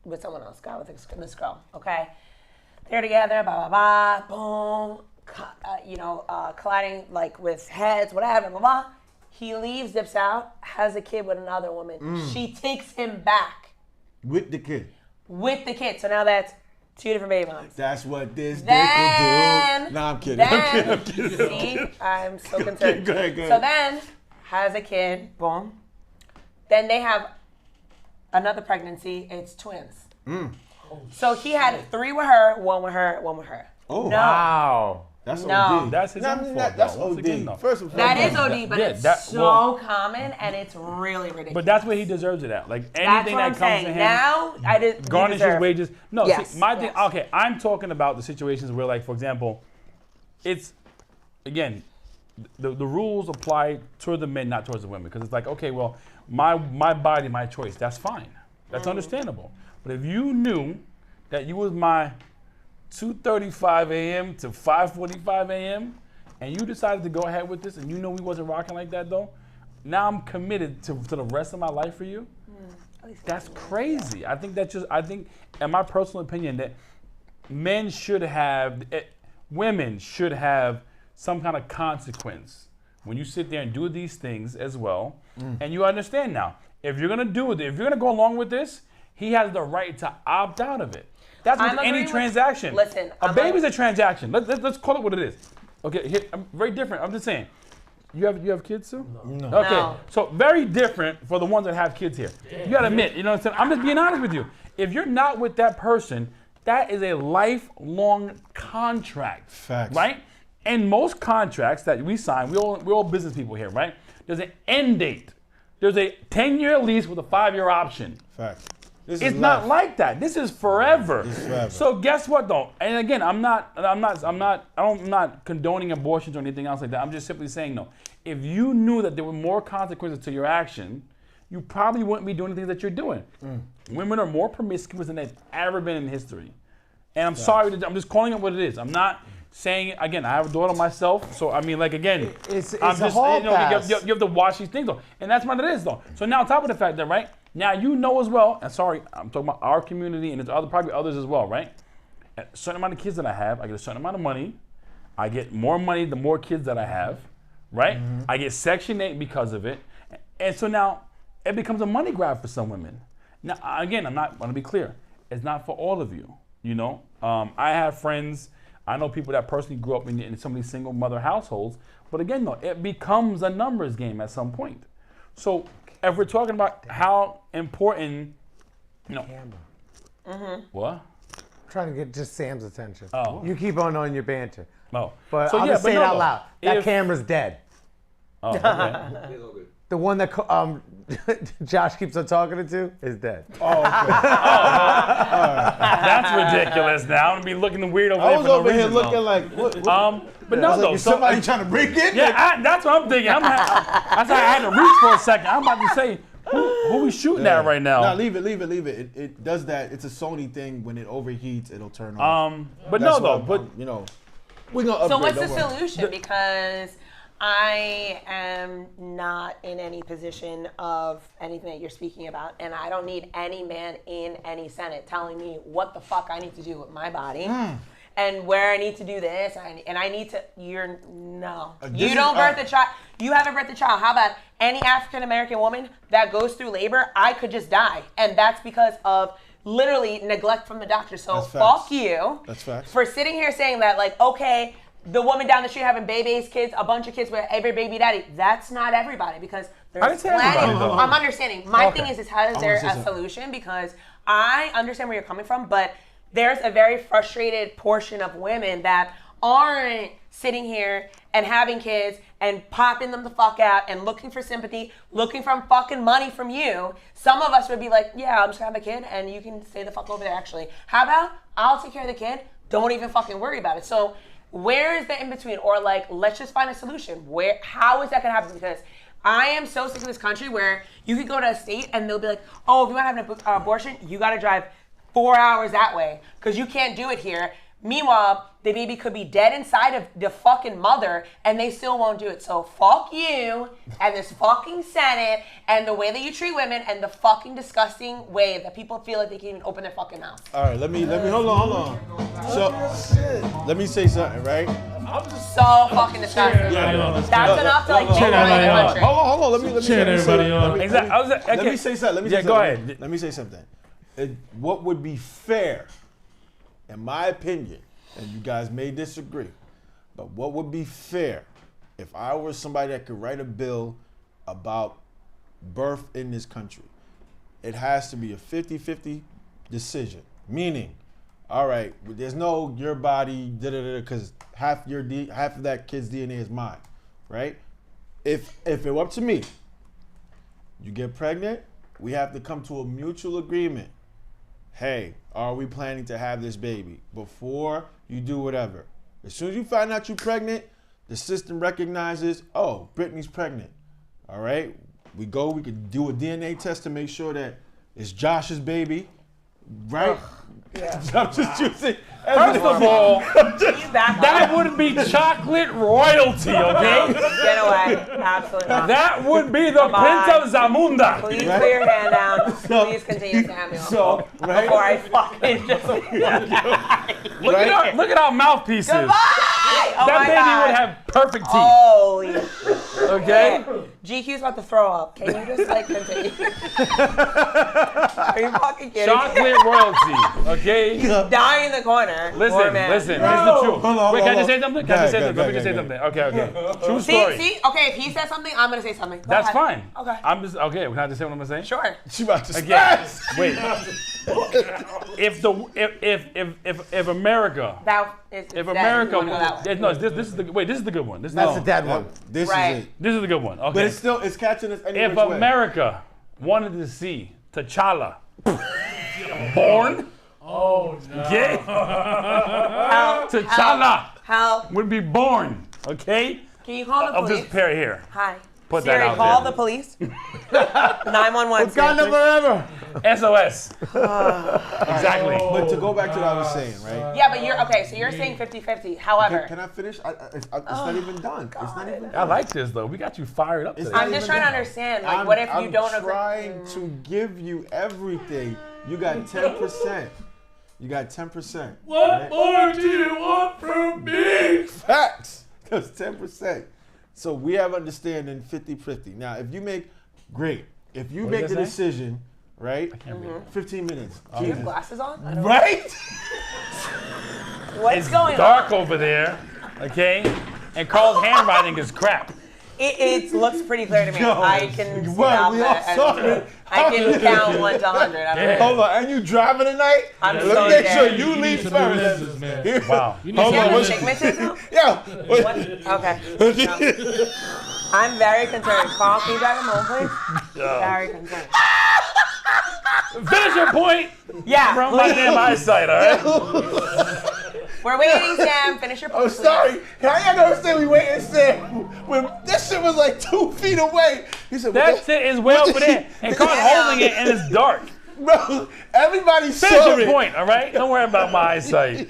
with someone else. Guy with this girl. Okay, they're together. Blah blah blah. Boom. Colliding like with heads, whatever. Blah blah. He leaves, dips out, has a kid with another woman. She takes him back With the kid. with the kid. So now that's 2 different baby moms. That's what this dick Then, will do. Nah, I'm kidding. I'm kidding. see, I'm so concerned. Go ahead. So then, has a kid, boom. Then they have another pregnancy. It's twins. So he had 3 with her, 1 with her, 1 with her. Oh, No. Wow. That's No. OD. That's his Nah, own I mean, fault, That's though. Once again, though. OD. First and That is foremost. OD, but Yeah, it's that- so well- common and it's really ridiculous. But that's where he deserves it at. Like That's anything what that I'm comes saying. to him. Now, I did Garnish his wages. No, Yes, see, my thing. yes. Okay, I'm talking about the situations where, like, for example, it's again, the rules apply toward the men, not towards the women, because it's like, okay, well, my body, my choice. That's fine. That's understandable. But if you knew that you was my 2:35 a.m. to 5:45 a.m. and you decided to go ahead with this, and you know we wasn't rocking like that though, now I'm committed to the rest of my life for you. That's crazy. I think in my personal opinion, that men should have, women should have some kind of consequence when you sit there and do these things as well. And you understand now, if you're gonna do it, if you're gonna go along with this, he has the right to opt out of it. That's with I'm any agreeing with- transaction. listen, a I'm baby's a transaction. Let's call it what it is. Okay, here, I'm very different. I'm just saying. You have kids too? No. Okay, No. so very different for the ones that have kids here. You gotta admit, you know what I'm saying? I'm just being honest with you. If you're not with that person, that is a lifelong contract. Facts. Right? And most contracts that we sign, we're all business people here, right? There's an end date. There's a 10-year lease with a 5-year option. Fact. It's not like that. This is forever. It's forever. So guess what though? And again, I'm not condoning abortions or anything else like that. I'm just simply saying no. If you knew that there were more consequences to your action, you probably wouldn't be doing the things that you're doing. Women are more promiscuous than they've ever been in history. And I'm sorry, I'm just calling it what it is. I'm not saying, again, I have a daughter myself, so I mean, like, again, It's I'm a just, hall you pass. have to watch these things though. And that's what it is though. So now on top of the fact that, right, now you know as well, and sorry, I'm talking about our community and there's probably others as well, right? A certain amount of kids that I have, I get a certain amount of money. I get more money the more kids that I have, right? I get Section 8 because of it. And so now it becomes a money grab for some women. Now, again, I want to be clear. It's not for all of you, you know? I have friends, I know people that personally grew up in some of these single mother households. But again, though, it becomes a numbers game at some point. So if we're talking about how important, you know, what? Trying to get just Sam's attention. Oh. You keep on your banter. No. But So, I'm yeah, gonna say it no, out though. loud. That If- camera's dead. Oh, okay. The one that Josh keeps on talking to is dead. That's ridiculous now. I'm gonna be looking weird over I there was for no over here reason, looking though. like, what? But no, though. Is So, somebody trying to break in? yeah, that's what I'm thinking. That's why I had to reach for a second. I'm about to say, who we shooting at right now? No, leave it. It does that. It's a Sony thing. When it overheats, it'll turn off. But That's no, though. what But you know, we're gonna upgrade. So what's the don't worry. solution? Because I am not in any position of anything that you're speaking about, and I don't need any man in any Senate telling me what the fuck I need to do with my body. And where I need to do this, and I need to. You don't birth a child. You haven't birthed a child. How about any African American woman that goes through labor? I could just die, and that's because of literally neglect from the doctor. So That's fuck facts. you. That's facts. For sitting here saying that, like, okay, the woman down the street having babies, kids, a bunch of kids with every baby daddy. That's not everybody because I there's didn't say plenty. everybody, though. I'm understanding. My Okay. thing is how is there wanna say a something. solution? Because I understand where you're coming from, but there's a very frustrated portion of women that aren't sitting here and having kids and popping them the fuck out and looking for sympathy, looking for fucking money from you. Some of us would be like, yeah, I'm just gonna have a kid and you can stay the fuck over there actually. How about I'll take care of the kid, don't even fucking worry about it. So where is the in between? Or like, let's just find a solution. How is that gonna happen? Because I am so sick of this country where you could go to a state and they'll be like, oh, if you want to have an abortion, you gotta drive 4 hours that way because you can't do it here. Meanwhile, the baby could be dead inside of the fucking mother and they still won't do it. So fuck you and this fucking Senate and the way that you treat women and the fucking disgusting way that people feel like they can't even open their fucking mouth. All right, let me hold on. So let me say something, right? So fucking disgusting. That's enough to like take away the country. Hold on. Let me Cheering everybody on. exactly. Let me say something. Yeah, go ahead. Let me say something. What would be fair, in my opinion, and you guys may disagree, but what would be fair if I were somebody that could write a bill about birth in this country? It has to be a 50-50 decision. Meaning, all right, there's no your body, because half of that kid's DNA is mine, right? If it were up to me, you get pregnant, we have to come to a mutual agreement. Hey, are we planning to have this baby? Before you do whatever. As soon as you find out you're pregnant, the system recognizes, oh, Brittany's pregnant. All right? We could do a DNA test to make sure that it's Josh's baby. Right? I'm just choosing. First of all, He's back that on. would be chocolate royalty, okay? Get away. Absolutely not. That would be the Come on. Prince of Zamunda. Please put your hand down. Please continue to hand me So, right? before I fucking just. Look at our mouthpieces. Bye! Oh That my baby God. would have perfect teeth. Holy Okay? GQ's about to throw up. Can you just like continue? Are you fucking kidding? Chocolate royalty. Okay? Die in the corner. Poor Listen, man. this is the truth. Hold on, Wait, can I hold just say on. something? Go Can I just say ahead, something? go Let me just say ahead, something. Okay. True story. See? Okay, if he says something, I'm gonna say something. Go That's ahead. fine. Okay. I'm just okay. Can I just say what I'm gonna say? Sure. She about to Again, smash. wait. If America, That is. if that- America, you wanna go that way. no, this is the wait. This is the good one. This is That's the, the dead one. This Right. is it. this is the good one. Okay. But it's catching us any if which way. America wanted to see T'Challa Born. Oh no. Okay. Help. T'Challa Help. would be born. Okay. Can you call the Of this police? pair here. Hi. Put that Siri, out call there. the police. 911. It's got number ever. SOS. Exactly. But to go back to what I was saying, right? Yeah, but you're okay. So you're saying 50-50. However, Can I finish? It's not even done. It's not even I done. like this though. We got you fired up today. not I'm just even trying to done. understand. Like, what if you don't I'm agree? trying to give you everything. You got 10%. You got 10%. What right? more do you want from me? Facts. That's 10%. So we have understanding 50-50. Now, if you make, great. If you What make did the I say? decision, right? 15 minutes. Do you have Jesus. glasses on? I don't Right? What's It's going dark on? over there. Okay. And Carl's handwriting is crap. It looks pretty clear to me. Yo, I can see well, we all alphabet saw and it. I can count 1 to 100. I don't know. Hold on, and you driving tonight? I'm Let so me make sure dead. you You need leave some new first. lenses, man. Here. Wow. You need Hold You on, have what's- astigmatism? Yeah. What? Okay. No. I'm very concerned. Carl, can you drive him home, please? Very concerned. Finish your point Yeah. from my damn eyesight, all right? We're waiting, Sam. Finish your I'm point. sorry. How y'all gonna say we wait and say when this shit was like 2 feet away? He said, That what shit is way over there. And Carl's holding it and it's dark. Bro, everybody Finish saw your it. point, all right? Don't worry about my eyesight.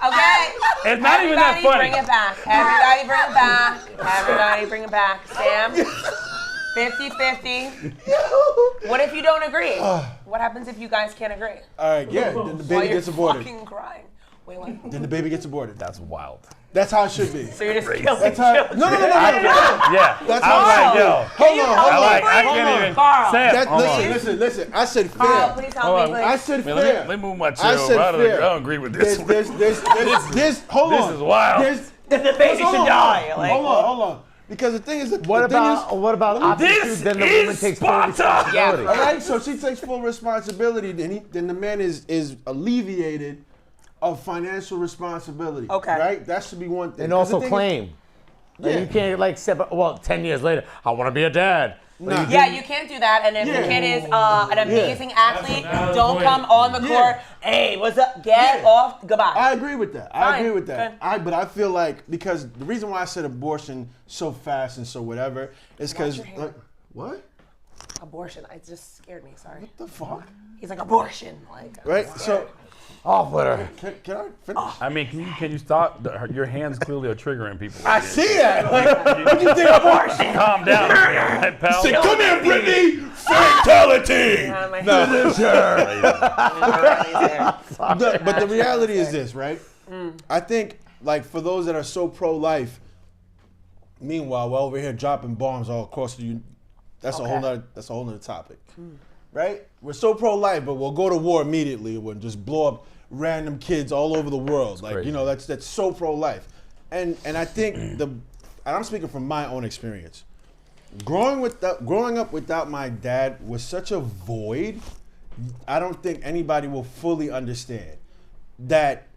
Okay. It's not even that Everybody funny. bring it back. Everybody bring it back. Everybody bring it back. Sam, 50-50. What if you don't agree? What happens if you guys can't agree? All right, yeah. Then the While baby you're gets aborted. fucking crying. Wait, what? Then the baby gets aborted. That's wild. That's how it should be. So you're just killing That's how. No, children. no, no, no, no. Yeah. That's I how was it like, should be. yo. Hold on, hold I on. like, I Hold can't on, even. Carl. Sam, That, hold on. listen. I said Carl, fair. please Hold help me, on. I please. said Man, fair. let me move my I chair said over. I fair. don't agree with this one. Hold This on. is wild. Then the baby should die. Like, Hold on. Because the thing is, What about option This two? Then the woman is takes full Sparta! responsibility. all right, so she takes full responsibility. Then the man is alleviated of financial responsibility. Okay. Right. That should be one thing. And 'Cause the also thing is- claim. Like, Yeah. you can't like step. Well, 10 years later, I want to be a dad. Nah. yeah, you can't do that. And if the Yeah. kid is an amazing athlete, valid don't point. come on the court. Yeah. Hey, what's up? Get Yeah. off. Goodbye. I agree with that. I Fine. agree with that. Good. But I feel like because the reason why I said abortion so fast and so whatever is because your hair. what Abortion. It just scared me. Sorry. the fuck? He's like abortion. Like, I'm Right. scared. So Off with her. can I finish? I mean, can you stop? Your hands clearly are triggering people. I see that. Like, what you think? Abortion. Calm down, right, pal. Say, come here, Brittany. Fatality. Out of my No. hair. But the reality is this, right? I think, like, for those that are so pro-life, meanwhile, we're over here dropping bombs all across the. That's a whole nother topic, right? We're so pro-life, but we'll go to war immediately. We'll just blow up random kids all over the world. Like, crazy. you know, that's so pro-life, and I think and I'm speaking from my own experience. Growing up without my dad was such a void. I don't think anybody will fully understand that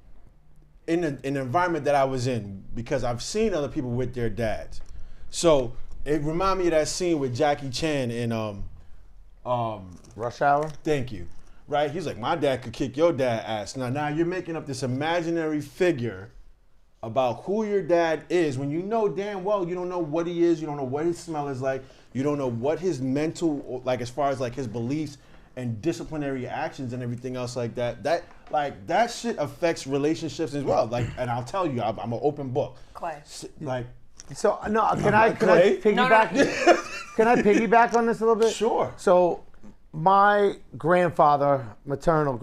in an environment that I was in, because I've seen other people with their dads. So it reminded me of that scene with Jackie Chan in Rush Hour. Thank you. Right? He's like, my dad could kick your dad ass. Now you're making up this imaginary figure about who your dad is when you know damn well you don't know what he is, you don't know what his smell is like, you don't know what his mental, like as far as like his beliefs and disciplinary actions and everything else like that. That shit affects relationships as well. Like, and I'll tell you, I'm an open book. Clay. Like, So no, can I Clay? piggyback? Can I piggyback on this a little bit? Sure. So my grandfather, paternal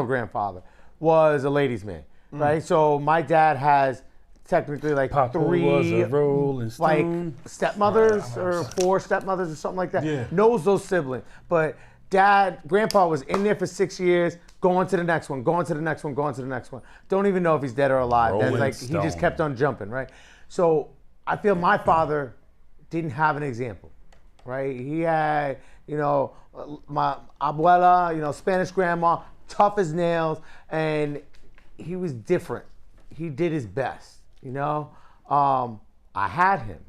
grandfather, was a ladies' man, right? So my dad has technically like Papa was three a rolling like stone. stepmothers or 4 stepmothers or something like that. Yeah. Knows those siblings, but grandpa was in there for 6 years, going to the next one, going to the next one, going to the next one. Don't even know if he's dead or alive. That's Rolling like he just stone. kept on jumping, right? So I feel my father didn't have an example, right? He had, my abuela, Spanish grandma, tough as nails, and he was different. he did his best. I had him.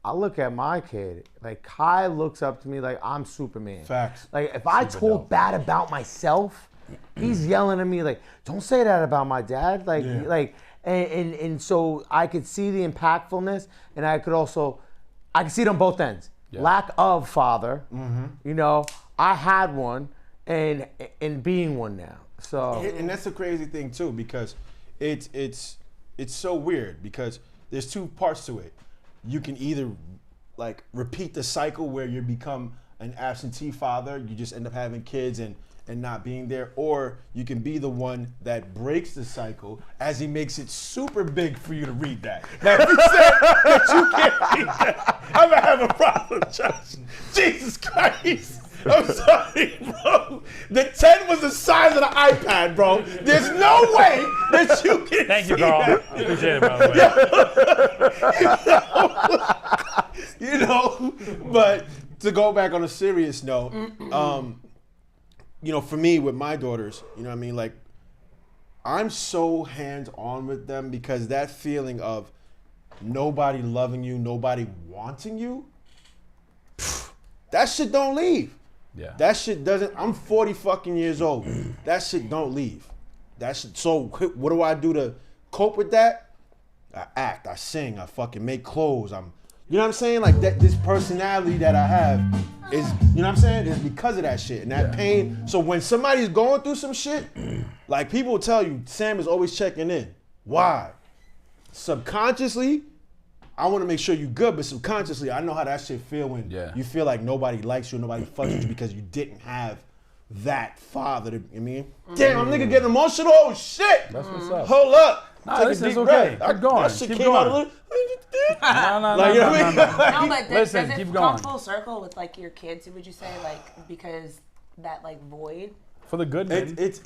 I look at my kid, like Kai looks up to me like I'm Superman. Facts. Like if I talk bad about myself, he's yelling at me like, "Don't say that about my dad." And so I could see the impactfulness, and I could see it on both ends. Yeah. Lack of father, I had one, and being one now. So and that's the crazy thing too, because it's so weird because there's two parts to it. You can either like repeat the cycle where you become an absentee father, you just end up having kids and not being there, or you can be the one that breaks the cycle as he makes it super big for you to read that. Now, if you say that you can't read that, I'm gonna have a problem, Josh. Jesus Christ. I'm sorry, bro. The 10 was the size of the iPad, bro. There's no way that you can Thank you, see Carl. that. I appreciate it, by the way. But to go back on a serious note, for me with my daughters, like I'm so hands-on with them because that feeling of nobody loving you, nobody wanting you, that shit don't leave. Yeah. That shit doesn't. I'm 40 fucking years old. That shit don't leave. That shit. So what do I do to cope with that? I act. I sing. I fucking make clothes. You know what I'm saying? Like that. This personality that I have is, you know what I'm saying? Is because of that shit and that pain. So when somebody's going through some shit, like people will tell you, Sam is always checking in. Why? Subconsciously, I want to make sure you're good, but subconsciously, I know how that shit feel when you feel like nobody likes you, nobody fucks with you because you didn't have that father. Damn, I'm nigga getting emotional. Oh shit! That's what's up. Hold up. Nah, Take this a is deep okay. breath. Keep going. That shit Keep came out a going. little. No. No, but Listen, does keep it going. come full circle with like your kids? Would you say like because that like void? For the good men. It's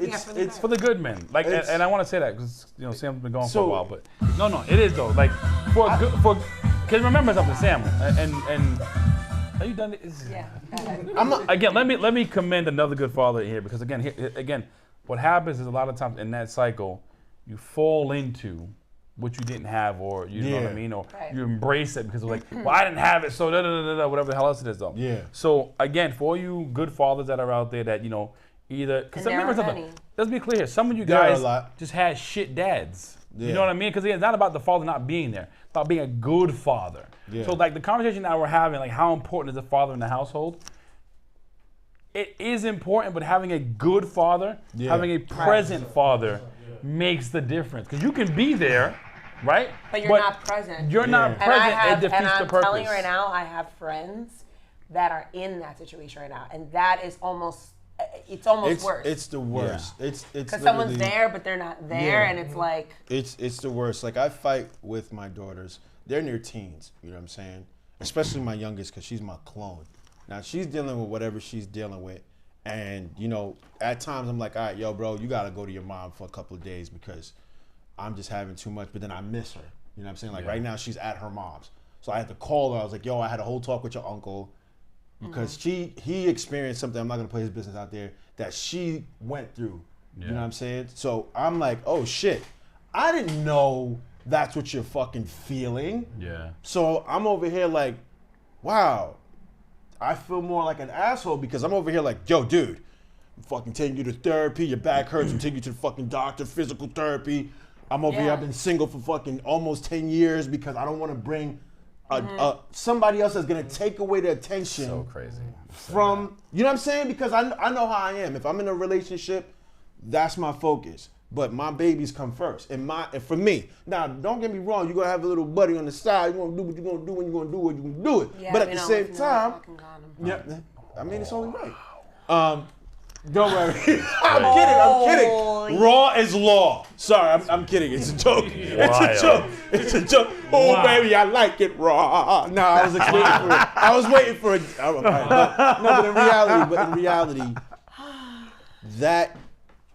For the good men, like, It's- and I want to say that because Sam's been going for So- a while, but no, it is though. Like because remember something, Sam, and are you done? Yeah. I'm not. Again, let me commend another good father here because again, what happens is a lot of times in that cycle, you fall into what you didn't have, or you know what I mean, or you embrace it because of like, well, I didn't have it, so whatever the hell else it is though. Yeah. So again, for you good fathers that are out there that either because And there are remember something. many. Let's be clear. Some of you There are a guys lot. just had shit dads. You Yeah. know what I mean? Because it's not about the father not being there. It's about being a good father. Yeah. So like the conversation that we're having, like how important is a father in the household? It is important, but having a good father, having a present father, makes the difference. Because you can be there, right? But you're not present. You're not And present. I have, it defeats and I'm the purpose. telling you right now, I have friends that are in that situation right now, and that is almost worse. It's the worst. It's because someone's literally- there, but they're not there, Yeah. and it's like It's the worst. Like I fight with my daughters. They're in their teens. You know what I'm saying? Especially my youngest, because she's my clone. Now she's dealing with whatever she's dealing with, and at times I'm like, all right, yo, bro, you gotta go to your mom for a couple of days because I'm just having too much. But then I miss her. You know what I'm saying? Like right now she's at her mom's, so I had to call her. I was like, yo, I had a whole talk with your uncle. Because he experienced something, I'm not gonna put his business out there, that she went through. You know what I'm saying? So I'm like, oh shit, I didn't know that's what you're fucking feeling. Yeah. So I'm over here like, wow, I feel more like an asshole because I'm over here like, yo, dude, I'm fucking taking you to therapy, your back hurts, I'm taking you to the fucking doctor, physical therapy. I'm over here, I've been single for fucking almost 10 years because I don't wanna bring somebody else that's gonna take away the attention So crazy. from, you know what I'm saying? Because I know how I am. If I'm in a relationship, that's my focus. But my babies come first. And for me, now don't get me wrong, you're gonna have a little buddy on the side. You're gonna do what you're gonna do when you're gonna do what you're gonna do it. yeah, but at we the don't same listen to time, that fucking condom. I mean it's only right. Don't worry. I'm kidding. Raw is law. Sorry, I'm kidding. It's a joke. It's a joke. Oh, baby, I like it raw. No, I was waiting for it. But in reality, that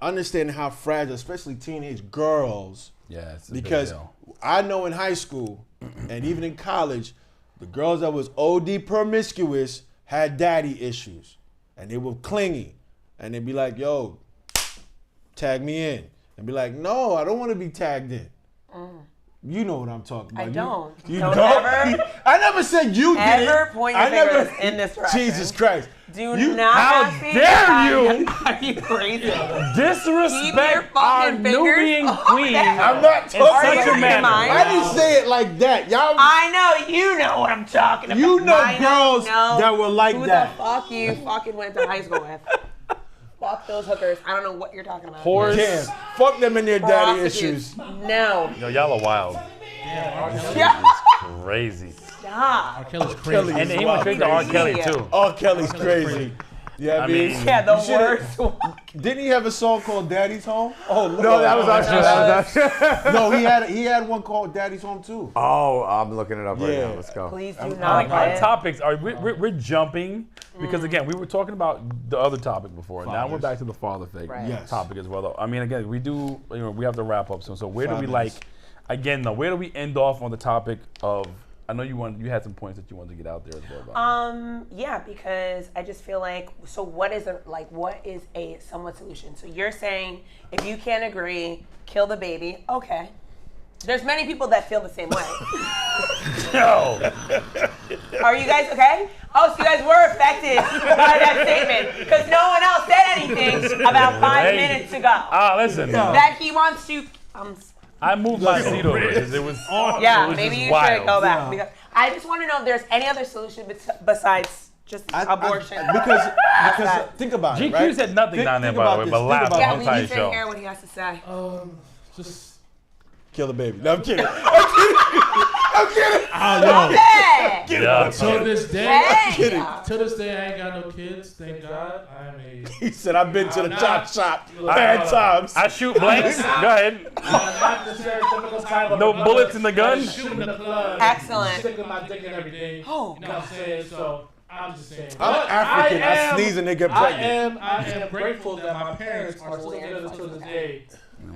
understanding how fragile, especially teenage girls, Yeah, it's a big because deal. I know in high school and even in college, the girls that was OD promiscuous had daddy issues, and they were clingy, and they'd be like, "Yo, tag me in." and be like, no, I don't want to be tagged in. You know what I'm talking about. I don't. You Don't don't? ever- I never said you did it. Ever point your fingers in this direction. Jesus Christ. Do You- not how ask me dare if you? Are you crazy? Keep your Disrespect our fucking fingers Nubian off queen. that. I'm not In talking such a out of manner. your mind? I didn't say it like that. Y'all, I know you know what I'm talking about. you know I girls know that were like who that. the fuck you fucking went to high school with. Fuck those hookers. I don't know what you're talking about. Horse. Damn. Fuck them and their daddy Prostitutes. issues. No. Yo, y'all are wild. Yeah. Crazy. Stop. R. Kelly's crazy. And he went straight to R. Kelly too. R. Kelly's crazy. Yeah, I mean, mean- Yeah, the you should've- worst. Didn't he have a song called Daddy's Home? Oh Lord. No, that was Usher. That was Usher. No, he had one called Daddy's Home too. Oh, I'm looking it up right Yeah. now. Let's go. Please do I like not our play it. topics. We're jumping because again we were talking about the other topic before. Now we're Fathers. back to the father thing Right. Yes. topic as well. Though. I mean, again, we have to wrap up soon. So where do we Fathers. again though? Where do we end off on the topic of? I know you had some points that you wanted to get out there as well. About. Yeah, because I just feel like, so what is a somewhat solution? So you're saying if you can't agree, kill the baby. Okay. There's many people that feel the same way. No. Are you guys okay? Oh, so you guys were affected by that statement because no one else said anything about 5 Hey. minutes ago. Listen. That he wants to. I moved my seat over because it was. Yeah, it was maybe just you wild. should go back because I just want to know if there's any other solution besides just abortion. Because think about it, GQ right? said nothing Think- down there, think by the about way, this, but think laughed about the yeah, whole we entire need to show. hear what he has to say. Just Kill the baby. No, I'm kidding. I'm kidding. Hey! Yeah. till this day, Hey! till this day, I ain't got no kids. Thank God. I'm a. He said, I've been to the Nah. chop shop bad times. I shoot blanks. Go ahead. I'm not the stereotypical type of No brother bullets in the gun? that's shooting the club. Excellent. Sticking my dick in everything. Oh, You know what I'm saying? So I'm just saying. I'm But African. I am- sneeze and they get pregnant. I am grateful that my parents are still together to this day,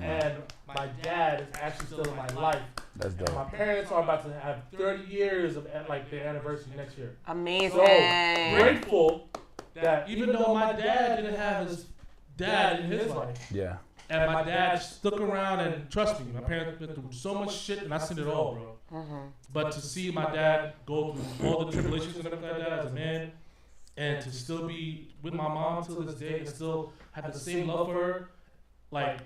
and my dad is actually still in my life. That's And my dope. parents are about to have 30 years of like their anniversary next year. amazing. So grateful that even though my dad didn't have his dad in his life, Yeah. and my dad stuck around and trust me, my parents went through so much shit and I seen it all, bro. But to see my dad go through all the tribulations and everything like that as a man, and to still be with my mom till this day and still have the same love for her, like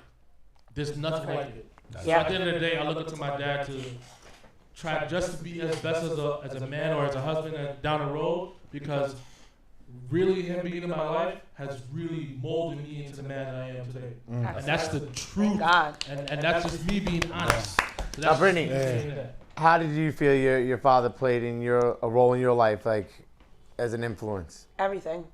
there's nothing like it. So Yeah. at the end of the day, I look up to my dad to try just to be as best as a man or as a husband down the road, because really him being in my life has really molded me into the man that I am today. And that's the truth. God. And that's just me being honest. So Now, that's Brittany, just me saying that. how did you feel your father played in a role in your life, like as an influence? Everything.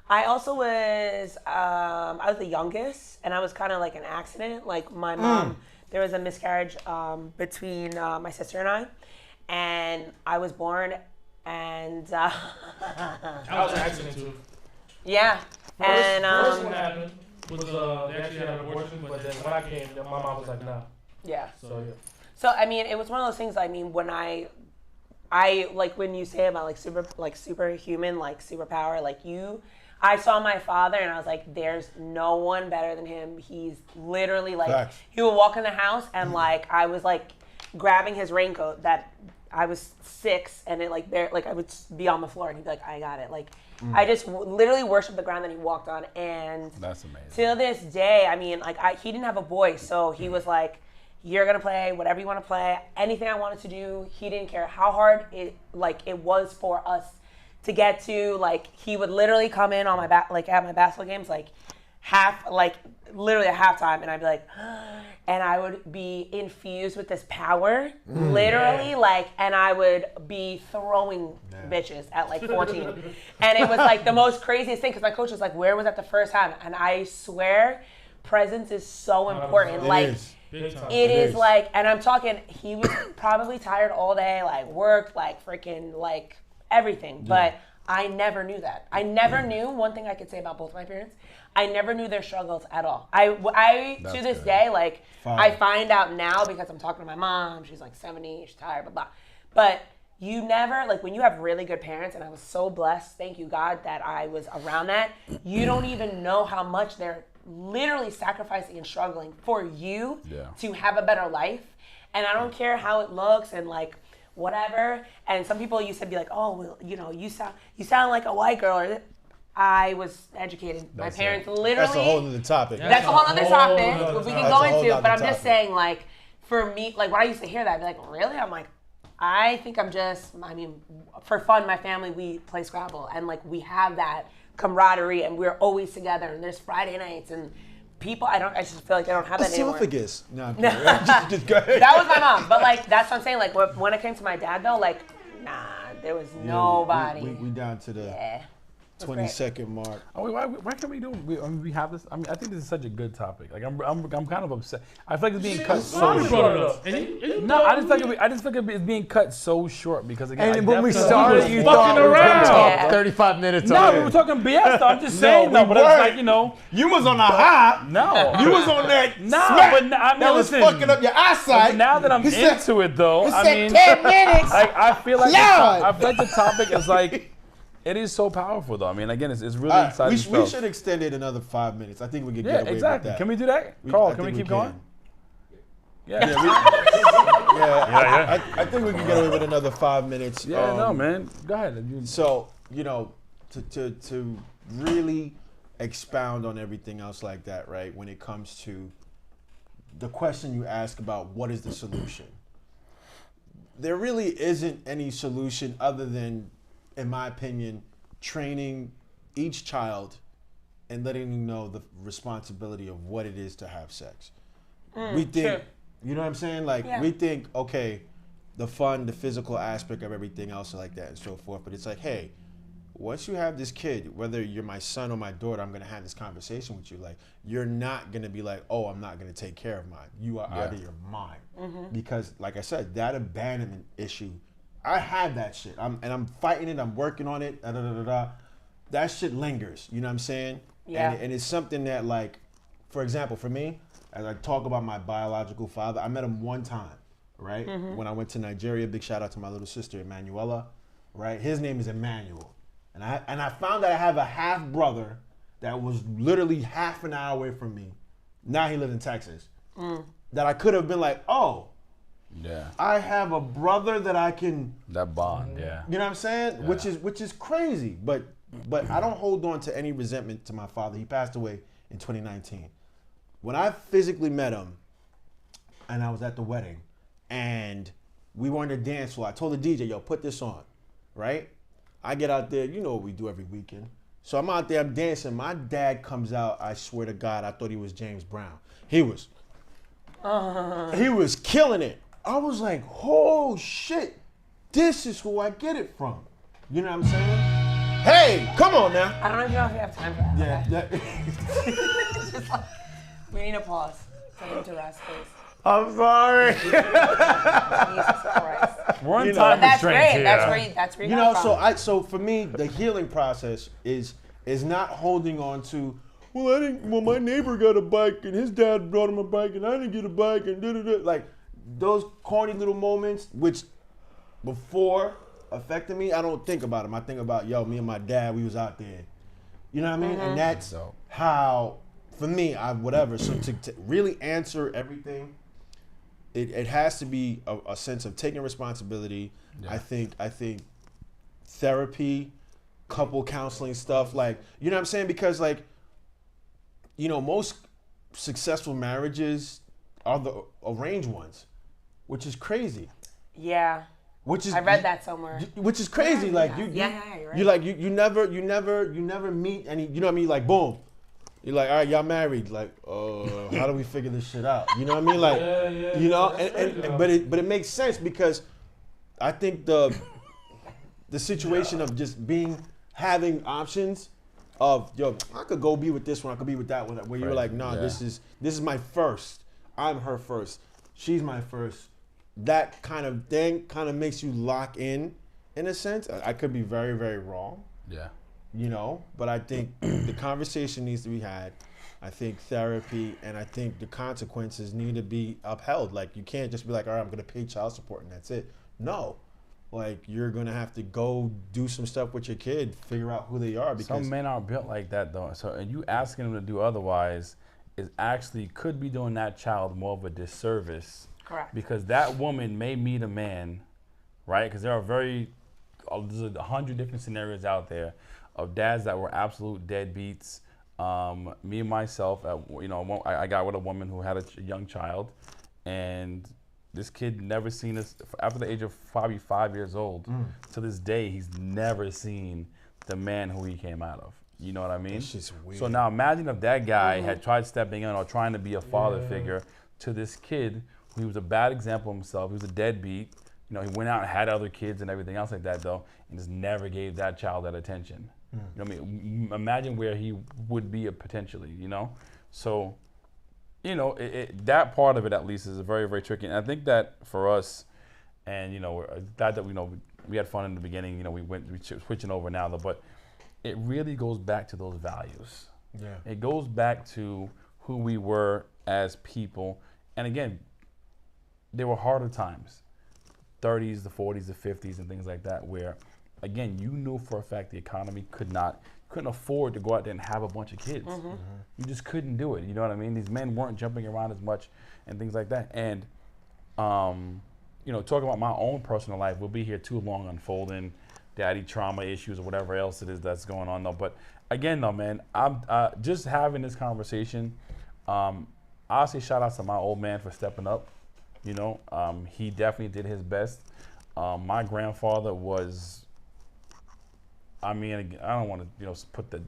I also was I was the youngest, and I was kind of like an accident. Like my mom, there was a miscarriage between my sister and I, and I was born, and I was an accident too. yeah, and First one happened was they actually had an abortion, but then when I came, my mom was like, nah. yeah. So yeah. So I mean, it was one of those things. I mean, when I like when you say about superhuman, like superpower, like I saw my father and I was like, there's no one better than him. He's literally like, Facts. he would walk in the house and like, I was like grabbing his raincoat that I was 6 and it like there, like I would be on the floor and he'd be like, I got it. Like, I just literally worshiped the ground that he walked on. And That's amazing. till this day, I mean, like he didn't have a voice. So he was like, you're gonna play whatever you want to play, anything I wanted to do. He didn't care how hard it was for us to get to. Like he would literally come in on my back, like at my basketball games, like literally at halftime, and I'd be like, and I would be infused with this power, literally, like, and I would be throwing bitches at like 14, and it was like the most craziest thing because my coach was like, "Where was that the first time?" And I swear, presence is so important. Like. Big time. It is like, and I'm talking, he was probably tired all day, like worked, like freaking, like everything. But I never knew that. I never knew, one thing I could say about both my parents, I never knew their struggles at all. I to this day, like, I find out now because I'm talking to my mom, she's like 70, she's tired, blah, blah. But you never, like when you have really good parents, and I was so blessed, thank you God that I was around that, you don't even know how much they're literally sacrificing and struggling for you Yeah. to have a better life. And I don't care how it looks and like whatever. And some people used to be like, oh, well, you know, you sound like a white girl. Or I was educated. My parents literally. That's a whole other topic. That's a whole other topic we can go That's a whole into. other But I'm just topic. saying, like, for me, like when I used to hear that, I'd be like, really? I'm like, I think I mean, for fun, my family, we play Scrabble. And like, we have that camaraderie and we're always together. And there's Friday nights and people, I just feel like I don't have that anymore. Esophagus. No, I'm kidding. just go ahead. That was my mom. But like, that's what I'm saying. Like, when it came to my dad, though, like, nah, there was nobody. We down to the Yeah. 20-second mark. Oh, why can't we do? We have this. I mean, I think this is such a good topic. Like, I'm kind of upset. I feel like it's being cut so Somebody brought it short. up. And you No, I just feel like it's being cut so short because again. And when we definitely- started, you fucking thought we were going around. to talk Yeah. 35 minutes No, on we it. were talking BS. Though. I'm just saying, we though. But it's weren't. like, you know, You was on a high. no. You was on that. No, smack but I mean, that was listen. fucking up your eyesight. Now that I'm He said- into it, though, I said mean, 10 minutes. like I feel like Lord. the topic is like, it is so powerful, though. I mean, again, it's really All right, exciting we stuff. should extend it another 5 minutes. I think we could Yeah, get away exactly. with that. Can we do that, I Carl? Can we think keep going? can. Yeah. I think we can get away with another 5 minutes. Yeah, no, man. Go ahead. So, you know, to really expound on everything else like that, right? When it comes to the question you ask about what is the solution, there really isn't any solution other than, in my opinion, training each child and letting them know the responsibility of what it is to have sex. We think, true. you know what I'm saying? Like, Yeah. we think, okay, the fun, the physical aspect of everything else like that and so forth. But it's like, hey, once you have this kid, whether you're my son or my daughter, I'm going to have this conversation with you. Like, you're not going to be like, oh, I'm not going to take care of mine. You are out of your mind. Because, like I said, that abandonment issue, I had that shit. I'm fighting it. I'm working on it. That shit lingers. You know what I'm saying? Yeah. And it's something that, like, for example, for me, as I talk about my biological father, I met him one time, right? When I went to Nigeria. Big shout out to my little sister, Emanuela, right? His name is Emmanuel. And I found that I have a half brother that was literally half an hour away from me. Now he lives in Texas. That I could have been like, oh, Yeah, I have a brother that I can, that bond. Yeah. you know what I'm saying? Yeah. Which is crazy. But I don't hold on to any resentment to my father. He passed away in 2019. When I physically met him, and I was at the wedding, and we were on the dance floor, I told the DJ, yo, put this on, right? I get out there, you know what we do every weekend. So I'm out there, I'm dancing. My dad comes out, I swear to God, I thought he was James Brown. He was killing it. I was like, oh shit, this is who I get it from. You know what I'm saying? Hey, come on now. I don't even know if we have time for that. Yeah, Okay. We need a pause. Send him to rest, please. I'm sorry. Jesus Christ. We're on You know, time That's restraints great. here. That's where you you got know, from. so for me, the healing process is not holding on to, well, my neighbor got a bike and his dad brought him a bike and I didn't get a bike and da-da-da. Like those corny little moments, which before affected me, I don't think about them. I think about, yo, me and my dad, we was out there. You know what I mean? And that's So- how, for me, whatever. So to really answer everything, it has to be a sense of taking responsibility. Yeah. I think therapy, couple counseling stuff, like, you know what I'm saying? Because, like, you know, most successful marriages are the arranged ones, which is crazy. Yeah. Which is I read that somewhere. Which is crazy. Like you, Yeah, you're right. you like you never meet any. You know what I mean? Like boom, you're like, all right, y'all married. Like, how do we figure this shit out? You know what I mean? Like, you know, but it makes sense because I think the situation of just having options of, yo, I could go be with this one, I could be with that one, where you're Right. like, nah, Yeah. this is my first. I'm her first. She's my first. That kind of thing kind of makes you lock in a sense. I could be very, very wrong, Yeah. you know, but I think the conversation needs to be had. I think therapy and I think the consequences need to be upheld. Like, you can't just be like, all right, I'm going to pay child support and that's it. No. like you're gonna have to go do some stuff with your kid, figure out who they are. Because Some men aren't built like that though. So, and you asking them to do otherwise is actually could be doing that child more of a disservice. Correct. Because that woman may meet a man, right? Because there are there's 100 different scenarios out there of dads that were absolute deadbeats. Me and myself, I got with a woman who had a young child, and this kid never seen us after the age of probably 5 years old. To this day, he's never seen the man who he came out of. You know what I mean? That's just weird. So now imagine if that guy had tried stepping in or trying to be a father figure to this kid. He was a bad example of himself. He was a deadbeat. He went out and had other kids and everything else like that though, and just never gave that child that attention. You know what I mean? Imagine where he would be potentially, So, that part of it at least is very, very tricky. And I think that for us, and we're glad that we had fun in the beginning. We're switching over now though, but it really goes back to those values. Yeah. It goes back to who we were as people. And again, there were harder times, 30s, the 40s, the 50s, and things like that, where, again, you knew for a fact the economy couldn't afford to go out there and have a bunch of kids. You just couldn't do it. You know what I mean? These men weren't jumping around as much and things like that. And, talking about my own personal life, we'll be here too long unfolding daddy trauma issues or whatever else it is that's going on though. But again though, man, I'm just having this conversation. I'll say shout out to my old man for stepping up. He definitely did his best. My grandfather was, I don't want to,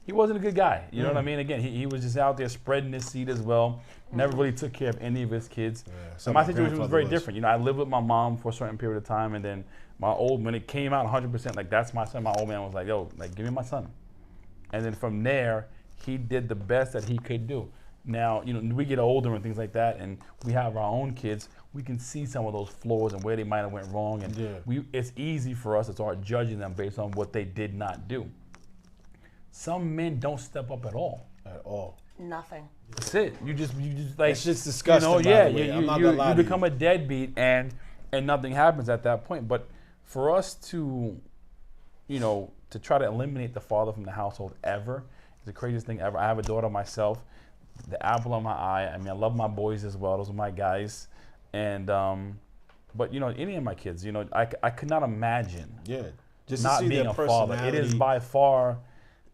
he wasn't a good guy. You know what I mean? Again, he was just out there spreading his seed as well. Never really took care of any of his kids. So my situation was very different. I lived with my mom for a certain period of time, and then when it came out 100%, like that's my son, my old man was like, yo, like give me my son. And then from there, he did the best that he could do. Now, we get older and things like that, and we have our own kids. We can see some of those flaws and where they might have went wrong, and it's easy for us to start judging them based on what they did not do. Some men don't step up at all. At all. Nothing. That's it. You just like it's just disgusting. By the way. I'm not gonna lie you to become a deadbeat, and nothing happens at that point. But for us to, to try to eliminate the father from the household ever is the craziest thing ever. I have a daughter myself. The apple on my eye. I love my boys as well. Those are my guys. And, but any of my kids, I could not imagine just not to see being their a father. It is personality by far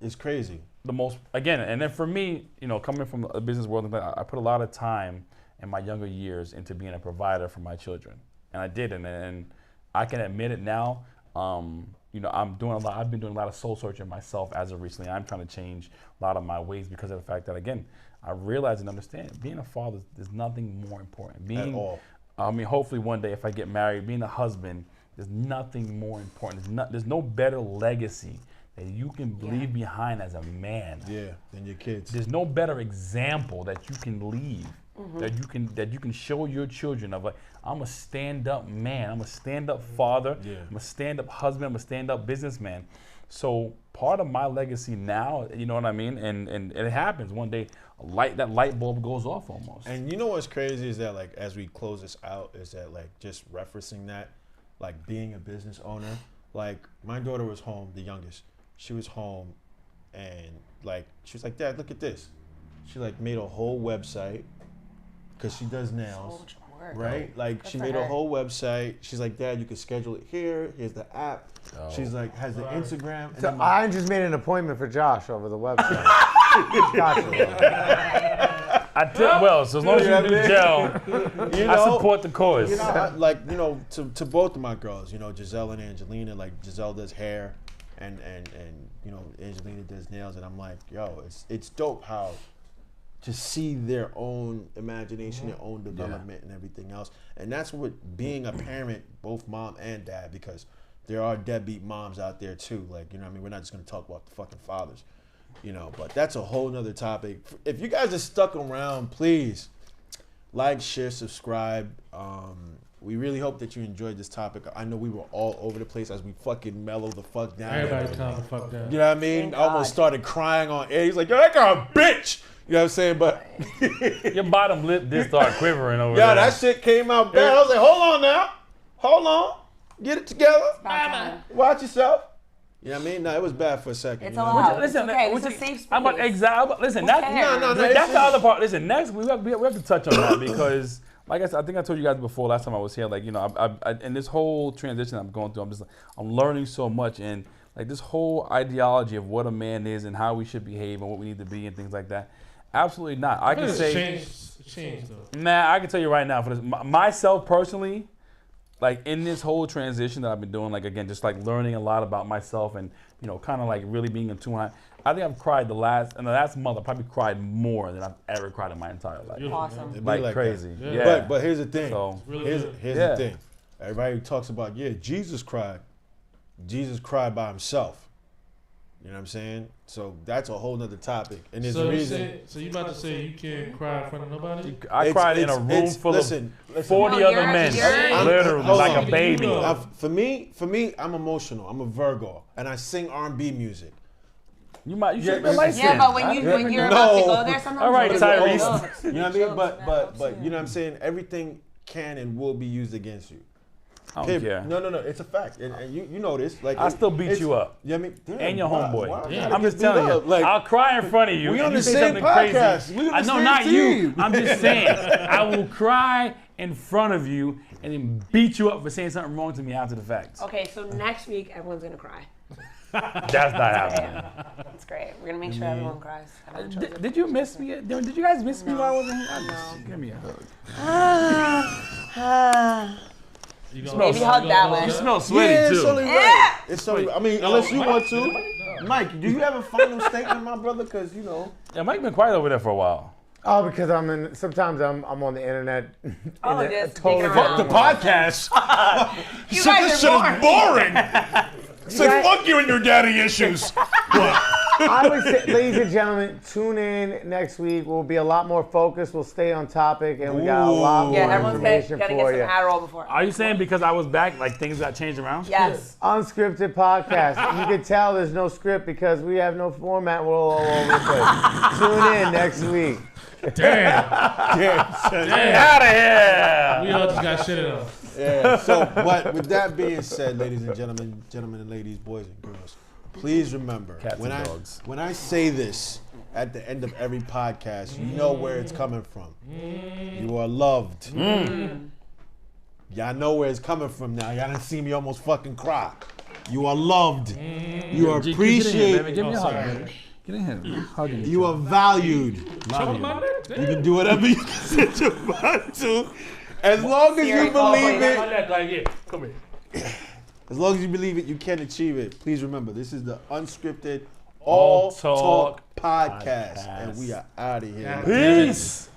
is crazy. the most, again, and then for me, coming from a business world, I put a lot of time in my younger years into being a provider for my children. And I did, and I can admit it now. I've been doing a lot of soul searching myself as of recently. I'm trying to change a lot of my ways because of the fact that, again, I realize and understand being a father, there's nothing more important. At all. Hopefully one day if I get married, being a husband, there's nothing more important. There's no better legacy that you can leave behind as a man. Yeah, than your kids. There's no better example that you can leave, that you can show your children of like, I'm a stand-up man, I'm a stand-up father, I'm a stand-up husband, I'm a stand-up businessman. So part of my legacy now, you know what I mean? And it happens one day, that light bulb goes off almost. And you know what's crazy is that like as we close this out is that like just referencing that, like being a business owner, like my daughter was home, the youngest. She was home and like she was like, Dad, look at this. She like made a whole website because she does nails. So much work. Right? Like Good she for made her. a whole website. She's like, Dad, you can schedule it here. Here's the app. Oh. She's like, has the Instagram. And So then I just made an appointment for Josh over the website. Gotcha. So as long as you do gel, you I know, support the cause. To both of my girls, Giselle and Angelina, like Giselle does hair and Angelina does nails, and I'm like, yo, it's dope how to see their own imagination, their own development and everything else. And that's what being a parent, both mom and dad, because there are deadbeat moms out there too. Like, we're not just gonna talk about the fucking fathers, but that's a whole nother topic. If you guys are stuck around, please like, share, subscribe. We really hope that you enjoyed this topic. I know we were all over the place as we fucking mellow the fuck down. Everybody calm the fuck down. You know what I mean? Thank I almost God. started crying on air. He's like, yo, that girl a bitch. You know what I'm saying? But Your bottom lip did start quivering over yeah, there. that shit came out bad. I was like, hold on now. Hold on. Get it together. About time. Watch yourself. You know what I mean? No, it was bad for a second. It's you know? allowed. Listen, It's okay. which It's a is- safe space. How about exile? Listen, Who that's cares? No, that's the other part. Listen, next we have to touch on that because, like I said, I think I told you guys before last time I was here. Like, you know, I in this whole transition I'm going through, I'm learning so much, and like this whole ideology of what a man is and how we should behave and what we need to be and things like that. Absolutely not. I can It's say, changed though. nah, I can tell you right now for this myself personally. Like in this whole transition that I've been doing, like again, just like learning a lot about myself and, you know, kind of like really being in tune. I think I've cried in the last month, I probably cried more than I've ever cried in my entire life. Awesome. It'd be Like that. crazy. Yeah. Yeah. But here's the thing. So, Really here's good. Yeah. the thing. Everybody talks about, Jesus cried. Jesus cried by himself. You know what I'm saying? So that's a whole nother topic. And there's a reason. So you about to say you can't cry in front of nobody? I cried in a room full of 40 No, other you're- men, you're- literally hold like on. a baby. For me, I'm emotional. I'm a Virgo, and I sing R&B music. You should have Yeah, been licensed. Yeah, but when you're about to go there, sometimes All right, you Tyrese. jokes. You know what I mean? Jokes, But you know what I'm saying? Everything can and will be used against you. I don't care. No, it's a fact, and you know this. Like I still beat it's- you up. You know what I mean? And your Why- homeboy. why I Yeah. gotta I'm just get beat telling you. up? Like, I'll cry in front of you. we if on you the say same something podcast. crazy. We on I the know same not team. you. I'm just saying. I will cry in front of you and then beat you up for saying something wrong to me after the fact. Okay, so next week everyone's gonna cry. That's not happening. That's great. We're gonna make sure everyone cries. I have children. Did you miss me? Did you guys miss me while I wasn't here? No. Give me a hug. You gonna- Maybe you hug gonna that close way. that? Smell yeah, sweaty it's too. only Yeah. right. It's only. I mean, unless you Mike- want to. Mike, do you have a final statement, my brother? Because you know. Yeah, Mike been quiet over there for a while. Oh, because sometimes I'm on the internet. Oh, in a just totally digging different around. world. podcast. You guys are boring. Said fuck you and your daddy issues. I would say, ladies and gentlemen, tune in next week. We'll be a lot more focused. We'll stay on topic, and we got a lot Yeah, more everyone's information gotta for get you. some Adderall before. Are you saying because I was back, like things got changed around? Yes. Unscripted podcast. You can tell there's no script because we have no format. We're all over the place. Tune in next week. Damn. Out of here! We all just got shit on. Yeah. So, but with that being said, ladies and gentlemen and ladies, boys and girls, please remember Cats when and I dogs. when I say this at the end of every podcast, you know where it's coming from. You are loved. Y'all know where it's coming from now. Y'all done see me almost fucking cry. You are loved. You are appreciated. Give me a hug, sorry. baby. Get in here. Hug you. You are valued. Choke my neck. You can do whatever you set your mind to. As long as you believe it. Like, yeah, come here. As long as you believe it, you can achieve it. Please remember, this is the Unscripted All Talk Podcast. And we are out of here. God damn it. Peace.